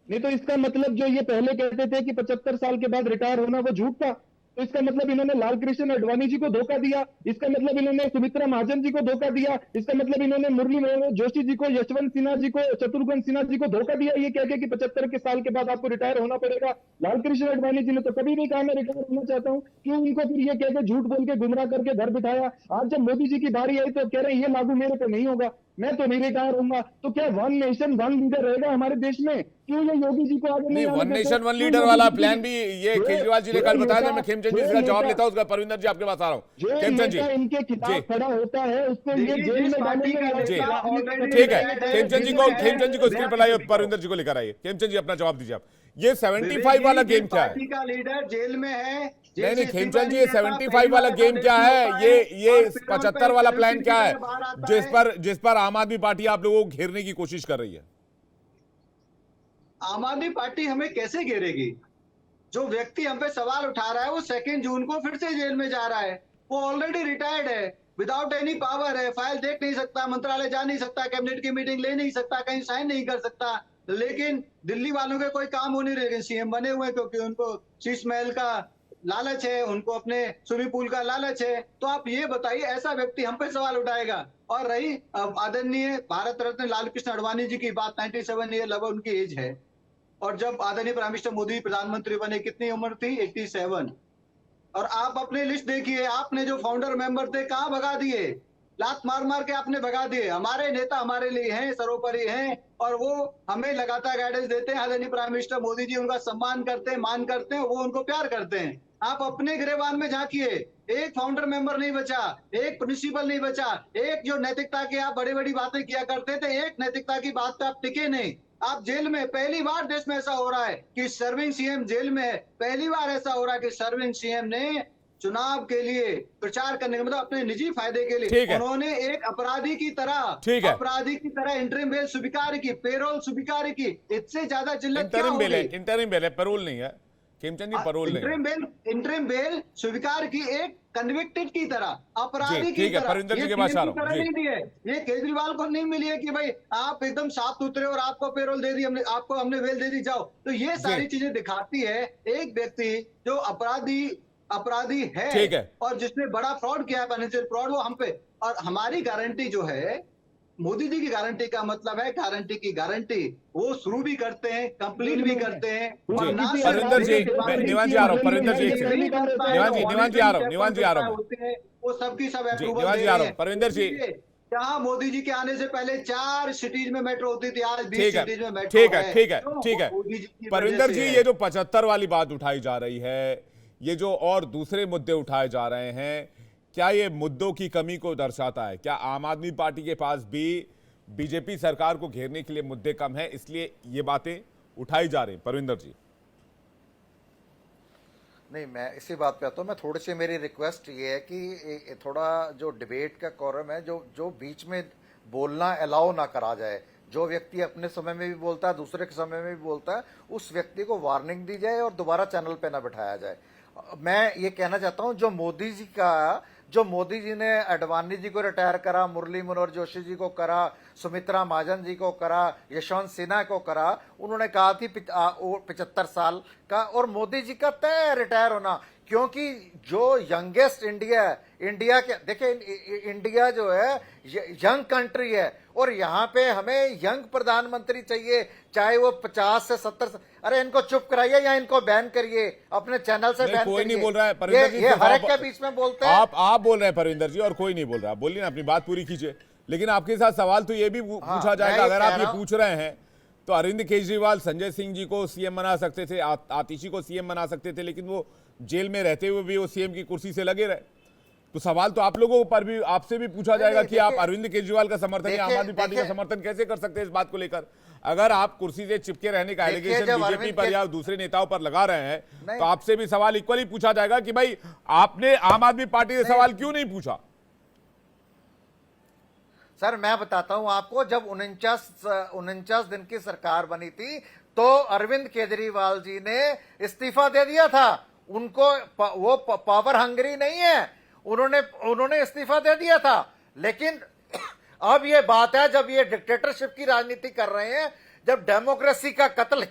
नहीं तो इसका मतलब जो ये पहले कहते थे कि 75 साल के बाद रिटायर होना, वो झूठ था। तो इसका मतलब इन्होंने लाल कृष्ण आडवाणी जी को धोखा दिया, इसका मतलब इन्होंने सुमित्रा महाजन जी को धोखा दिया, इसका मतलब इन्होंने मुरली मनोहर जोशी जी को, यशवंत सिन्हा जी को, शत्रुघ्न सिन्हा जी को धोखा दिया, ये कह के कि 75 के साल के बाद आपको रिटायर होना पड़ेगा। लाल कृष्ण आडवाणी जी ने तो कभी नहीं कहा मैं रिटायर होना चाहता हूं। क्यों इनको फिर ये कह के झूठ बोल के गुमराह करके घर बिठाया? आज जब मोदी जी की बारी आई तो कह रहे हैं ये लागू मेरे पे नहीं होगा, मैं तो नहीं रिटायर होऊंगा। तो क्या वन नेशन वन लीडर रहेगा हमारे देश में? क्यों ये योगी जी को आगे नहीं, आने वन देते? नेशन वन लीडर वाला प्लान भी ये केजरीवाल जी ने कल बताया था। मैं खेमचंद जी से जवाब लेता हूं, उसका परविंदर जी आपके पास आ रहा हूं। खेमचंद जी इनके खिलाफ खड़ा होता है उसको ये जेल में डालेंगे। जी ठीक है, खेमचंद जी को स्क्रीन पर लाइए, परविंदर जी को लेकर आइए। खेमचंद जी अपना जवाब दीजिए आप। ये 75 वाला गेम क्या है? पार्टी का लीडर जेल में है। नहीं खेमचंद जी, ये 75 वाला गेम क्या है? ये 75 वाला प्लान क्या है जिस पर आम आदमी पार्टी आप लोगों को घेरने की कोशिश कर रही है? आम आदमी पार्टी हमें कैसे घेरेगी? जो व्यक्ति हम पे सवाल उठा रहा है वो 2 जून को फिर से जेल में जा रहा है। वो ऑलरेडी रिटायर्ड है, विदाउट एनी पावर है, फाइल देख नहीं सकता, मंत्रालय जा नहीं सकता, कैबिनेट की मीटिंग ले नहीं सकता, कहीं साइन नहीं कर सकता। लेकिन दिल्ली वालों के कोई काम हो नहीं रहे, सीएम बने हुए क्योंकि उनको शीश महल का लालच है, उनको अपने स्विमिंग पूल का लालच है। तो आप ये बताइए, ऐसा व्यक्ति हम पे सवाल उठाएगा? और रही आदरणीय भारत रत्न लाल कृष्ण आडवाणी जी की बात, 97 ईयर लगभग उनकी एज है। और जब आदरणीय प्राइम मिनिस्टर मोदी प्रधानमंत्री बने कितनी उम्र थी? 87। और आप अपने लिस्ट देखिए, आपने जो फाउंडर मेंबर थे कहां भगा दिए? लात मार मार के आपने भगा दिए। हमारे नेता हमारे लिए हैं, सर्वोपरि हैं, और वो हमें लगातार गाइडेंस देते हैं। आदरणीय प्राइम मिनिस्टर मोदी जी उनका सम्मान करते हैं, मान करते हैं, वो उनको प्यार करते हैं। आप अपने गिरेबान में झांकिए, एक फाउंडर मेंबर नहीं बचा, एक प्रिंसिपल नहीं बचा, एक जो नैतिकता की आप बड़ी बड़ी बातें किया करते थे, एक नैतिकता की बात पे आप टिके नहीं। आप जेल में, पहली बार देश में ऐसा हो रहा है कि सर्विंग सीएम जेल में है। पहली बार ऐसा हो रहा है कि सर्विंग सीएम ने चुनाव के लिए प्रचार करने का मतलब अपने निजी फायदे के लिए उन्होंने एक अपराधी की तरह इंटरिम बेल स्वीकार की, पेरोल स्वीकार की। इससे ज्यादा जिल्लत क्या होगी? इंटरिम बेल है, पेरोल नहीं है। खेमचंद जी परोल नहीं। इंटरिम बेल स्वीकार की एक कन्विक्टेड की तरह, अपराधी की ठीक है, तरह। परविंदर जी ये के पास आ पीएम की रहा हूं तरह जी। नहीं दी है, ये केजरीवाल को नहीं मिली है कि भाई आप एकदम साफ सुथरे और आपको पेरोल दे दी हमने, आपको हमने बेल दे दी, जाओ। तो ये सारी चीजें दिखाती है एक व्यक्ति जो अपराधी है, ठीक है, और जिसने बड़ा फ्रॉड किया है, फाइनेंशियल फ्रॉड, वो हम पे। और हमारी गारंटी जो है, मोदी जी की गारंटी का मतलब है गारंटी की गारंटी, वो शुरू भी करते हैं, कंप्लीट भी करते हैं। और ना सिर्फ परविंदर जी, मैं निवान जी आ रहा हूं, परविंदर जी एक सेकंड, निवान जी आ रहा हूं, निवान जी आ रहा हूं, वो सबकी सब जी, अप्रूवल निवान दे जी आ रहे रहा हूं, परविंदर जी। जहां मोदी जी के आने से पहले 4 सिटीज में मेट्रो होती थी, आज 20 ठीक है, सिटीज में मेट्रो ठीक है, है। ठीक है, क्यों? ठीक है। मोदी जी की परविंदर वजह जी, से ये है। जो 75 वाली बात उठाई जा रही है, ये जो और दूसरे मुद्दे उठाए जा रहे हैं, क्या ये मुद्दों की कमी को दर्शाता है? क्या आम आदमी पार्टी के पास भी बीजेपी सरकार को घेरने के लिए मुद्दे कम है, इसलिए ये बातें उठाई जा रही हैं? परविंदर जी। नहीं, मैं इसी बात पे आता हूँ। मैं थोड़ी सी, मेरी रिक्वेस्ट ये है कि थोड़ा जो डिबेट का कोरम है, जो बीच में बोलना अलाउ ना करा जाए। जो व्यक्ति अपने समय में भी बोलता है, दूसरे के समय में भी बोलता है, उस व्यक्ति को वार्निंग दी जाए और दोबारा चैनल पे ना बिठाया जाए। मैं ये कहना चाहता हूँ, जो मोदी जी ने अडवाणी जी को रिटायर करा, मुरली मनोहर जोशी जी को करा, सुमित्रा महाजन जी को करा, यशवंत सिन्हा को करा, उन्होंने कहा थी 75 साल का, और मोदी जी का तय रिटायर होना। क्योंकि जो यंगेस्ट इंडिया के, देखिए इंडिया जो है यंग कंट्री है, और यहाँ पे हमें यंग प्रधानमंत्री चाहिए, चाहे वो 50 से 70। अरे इनको चुप कराइए या इनको बैन करिए, अपने चैनल से बैन करिए। कोई नहीं बोल रहा है परविंदर जी, ये हर एक के बीच में बोलते हैं। आप बोल रहे हैं परविंदर जी, और कोई नहीं बोल रहा। बोलिए ना, अपनी बात पूरी कीजिए। लेकिन आपके साथ सवाल तो ये भी पूछा जाएगा, अगर आप ये पूछ रहे हैं तो अरविंद केजरीवाल संजय सिंह जी को सीएम बना सकते थे, आतिशी को सीएम बना सकते थे, लेकिन वो जेल में रहते हुए भी वो सीएम की कुर्सी से लगे रहे। तो सवाल तो आप लोगों पर भी, आपसे भी पूछा जाएगा कि आप अरविंद केजरीवाल का समर्थन या आम आदमी पार्टी का समर्थन कैसे कर सकते हैं इस बात को लेकर? अगर आप कुर्सी से चिपके रहने का एलिगेशन बीजेपी पर या दूसरे नेताओं पर लगा रहे हैं, तो आपसे भी सवाल इक्वली पूछा जाएगा कि भाई आपने आम आदमी पार्टी से सवाल क्यों नहीं पूछा? सर मैं बताता हूं आपको, जब 49 दिन की सरकार बनी थी तो अरविंद केजरीवाल जी ने इस्तीफा दे दिया था। उनको वो पावर हंगरी नहीं है, उन्होंने इस्तीफा दे दिया था। लेकिन अब ये बात है, जब ये डिक्टेटरशिप की राजनीति कर रहे हैं, जब डेमोक्रेसी का कत्ल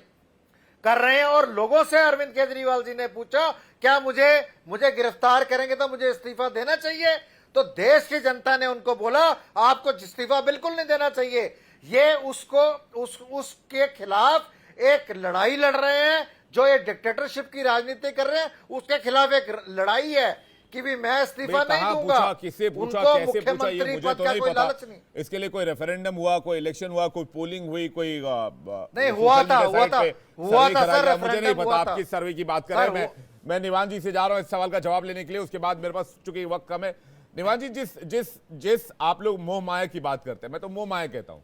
कर रहे हैं, और लोगों से अरविंद केजरीवाल जी ने पूछा क्या मुझे गिरफ्तार करेंगे तो मुझे इस्तीफा देना चाहिए, तो देश की जनता ने उनको बोला आपको इस्तीफा बिल्कुल नहीं देना चाहिए। ये उसके खिलाफ एक लड़ाई लड़ रहे हैं, जो ये डिक्टेटरशिप की राजनीति कर रहे हैं, उसके खिलाफ एक लड़ाई है कि भी मैं इस्तीफा नहीं दूंगा। किसे पूछा, उनको कैसे पूछा, ये मुझे तो नहीं पता। इसके लिए कोई रेफरेंडम हुआ, कोई इलेक्शन हुआ, कोई पोलिंग हुई, कोई नहीं हुआ था सर, मुझे नहीं पता आप किस सर्वे की बात कर रहे हैं। मैं निवान जी से जा रहा हूं इस सवाल का जवाब लेने के लिए, उसके बाद मेरे पास चूंकि वक्त कम है। निवान जी, जिस आप लोग मोह माया की बात करते हैं, मैं तो मोह माया कहता हूं,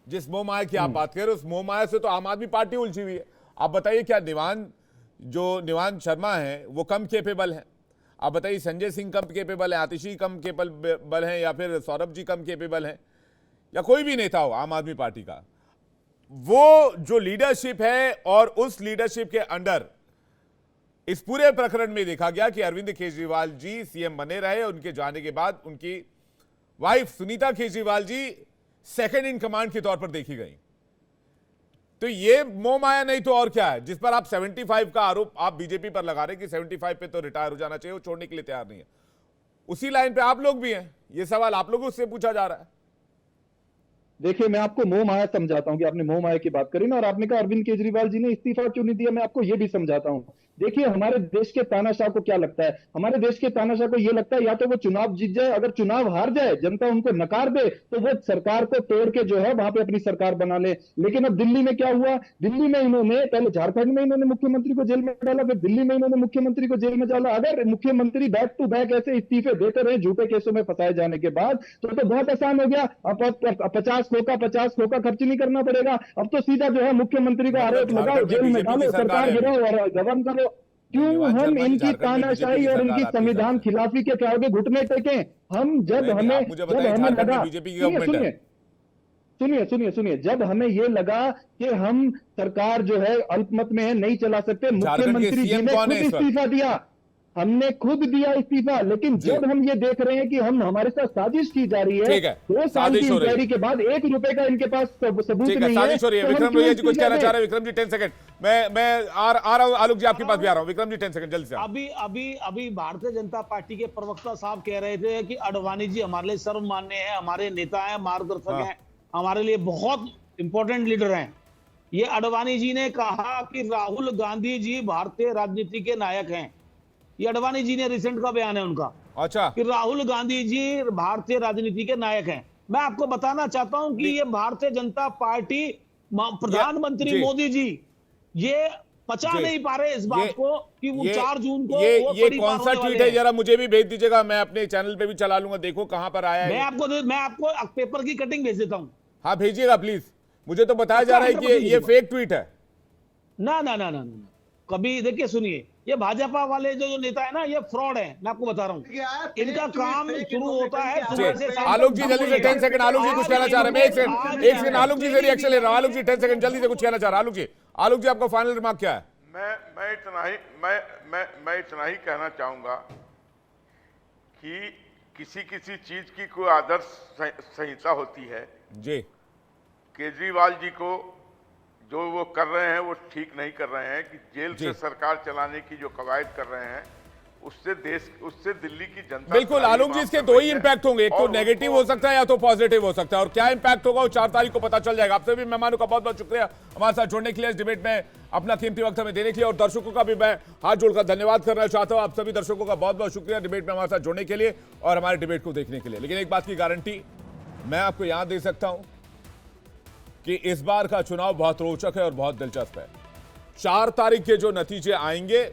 जिस मोह माया की आप बात कर रहे हो, उस मोह माया से तो आम आदमी पार्टी उलझी हुई है। आप बताइए, क्या निवान शर्मा है वो कम केपेबल है? आप बताइए, संजय सिंह कम केपेबल है, आतिशी कम केपेबल है, या फिर सौरभ जी कम केपेबल है, या कोई भी नेता हो आम आदमी पार्टी का? वो जो लीडरशिप है, और उस लीडरशिप के अंडर इस पूरे प्रकरण में देखा गया कि अरविंद केजरीवाल जी सीएम बने रहे। उनके जाने के बाद उनकी wife Sunita Kejriwal ji second in command के तौर पर देखी गई। तो ये मोह माया नहीं तो और क्या है, जिस पर आप 75 का आरोप आप बीजेपी पर लगा रहे हैं कि 75 पे तो रिटायर हो जाना चाहिए, वो छोड़ने के लिए तैयार नहीं है। उसी लाइन पे आप लोग भी हैं, ये सवाल आप लोगों से पूछा जा रहा है। देखिए, मैं आपको मोह माया समझाता हूं कि आपने मोह माया की बात करी ना, और आपने कहा अरविंद केजरीवाल जी ने इस्तीफा क्यों नहीं दिया, मैं आपको ये भी समझाता हूं। देखिए, हमारे देश के तानाशाह को क्या लगता है? हमारे देश के तानाशाह को यह लगता है या तो वो चुनाव जीत जाए, अगर चुनाव हार जाए, जनता उनको नकार दे, तो वो सरकार को तोड़ के जो है वहां पे अपनी सरकार बना ले। लेकिन अब दिल्ली में क्या हुआ? दिल्ली में इन्होंने पहले झारखंड में इन्होंने मुख्यमंत्री को जेल में डाला, फिर दिल्ली में इन्होंने मुख्यमंत्री को जेल में डाला। अगर मुख्यमंत्री बैक टू बैक ऐसे इस्तीफे देते रहे झूठे केसों में फंसाए जाने के बाद, तो बहुत आसान हो गया। अब 50 खोखा खर्च नहीं करना पड़ेगा। अब तो सीधा जो है मुख्यमंत्री का आरोप लगाओ, जेल में डालो, सरकार गिराओ और गवर्न करो। क्यों हम इनकी तानाशाही और इनकी संविधान खिलाफी के आगे घुटने टेकें? हम जब हमें लगा, बीजेपी की गवर्नमेंट है। सुनिए सुनिए सुनिए, जब हमें ये लगा कि हम सरकार जो है अल्पमत में है, नहीं चला सकते, मुख्यमंत्री जी ने खुद इस्तीफा दिया, हमने खुद दिया इस्तीफा। लेकिन जब हम ये देख रहे हैं कि हमारे साथ साजिश की जा रही है, 2 साल की इंक्वायरी के बाद 1 रुपए का इनके पास सबूत नहीं है, साजिश हो रही है। विक्रम लोहिया जी कुछ कहना चाह रहे हैं। विक्रम जी 10 सेकंड, मैं आ रहा हूं, आलोक जी आपके पास भी आ रहा हूं। विक्रम जी 10 सेकंड जल्दी से। अभी भारतीय जनता पार्टी के प्रवक्ता साहब कह रहे थे कि आडवाणी जी हमारे लिए सर्वमान्य है, हमारे नेता हैं, मार्गदर्शक हैं, हमारे लिए बहुत इंपॉर्टेंट लीडर हैं। ये आडवाणी जी ने कहा कि राहुल गांधी जी भारतीय राजनीति के नायक हैं। ये आडवाणी जी ने रिसेंट का बयान है उनका। अच्छा, कि राहुल गांधी जी भारतीय राजनीति के नायक हैं। मैं आपको बताना चाहता हूं कि ये भारतीय जनता पार्टी, प्रधानमंत्री मोदी जी ये पचा नहीं पा रहे इस बात को कि वो 4 जून को ये कौन सा ट्वीट है, जरा मुझे भी भेज दीजिएगा, मैं अपने चैनल पे भी चला लूंगा, देखो कहां पर आया है। मैं आपको पेपर की कटिंग भेज देता हूं। हाँ भेजिएगा प्लीज। मुझे तो बताया जा रहा है कि ये फेक ट्वीट है। ना ना ना ना ना, कभी देखिए सुनिए, ये भाजपा वाले जो नेता है ना, ये फ्रॉड है। मैं आपको बता रहा हूँ, इनका काम शुरू होता है सुबह से शाम। आलोक जी जल्दी से 10 सेकंड, आलोक जी कुछ कहना चाह रहे हैं। मैं एक सेकंड आलोक जी से रिएक्शन ले रहा हूँ। आलोक जी 10 सेकंड जल्दी से कुछ कहना चाह रहा है। आलोक जी आपका फाइनल रिमार्क क्या है? मैं इतना ही कहना चाहूंगा कि किसी चीज की कोई आदर्श संहिता होती है जी। केजरीवाल जी को जो वो कर रहे हैं वो ठीक नहीं कर रहे हैं कि जेल से सरकार चलाने की जो कवायद कर रहे हैं, उससे दिल्ली की जनता। बिल्कुल आलोक जी, इसके 2 ही इंपैक्ट होंगे, एक तो नेगेटिव हो सकता है या तो पॉजिटिव हो सकता है, और क्या इंपैक्ट होगा वो 4 तारीख को पता चल जाएगा। आप सभी मेहमानों का बहुत बहुत शुक्रिया हमारे साथ जुड़ने के लिए, इस डिबेट में अपना कीमती वक्त हमें देने के लिए, और दर्शकों का भी मैं हाथ जोड़कर धन्यवाद करना चाहता हूं। आप सभी दर्शकों का बहुत बहुत शुक्रिया डिबेट में हमारे साथ जुड़ने के लिए और हमारे डिबेट को देखने के लिए। लेकिन एक बात की गारंटी मैं आपको यहां दे सकता हूं कि इस बार का चुनाव बहुत रोचक है और बहुत दिलचस्प है। 4 तारीख के जो नतीजे आएंगे,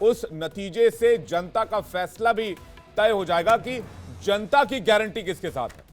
उस नतीजे से जनता का फैसला भी तय हो जाएगा कि जनता की गारंटी किसके साथ है।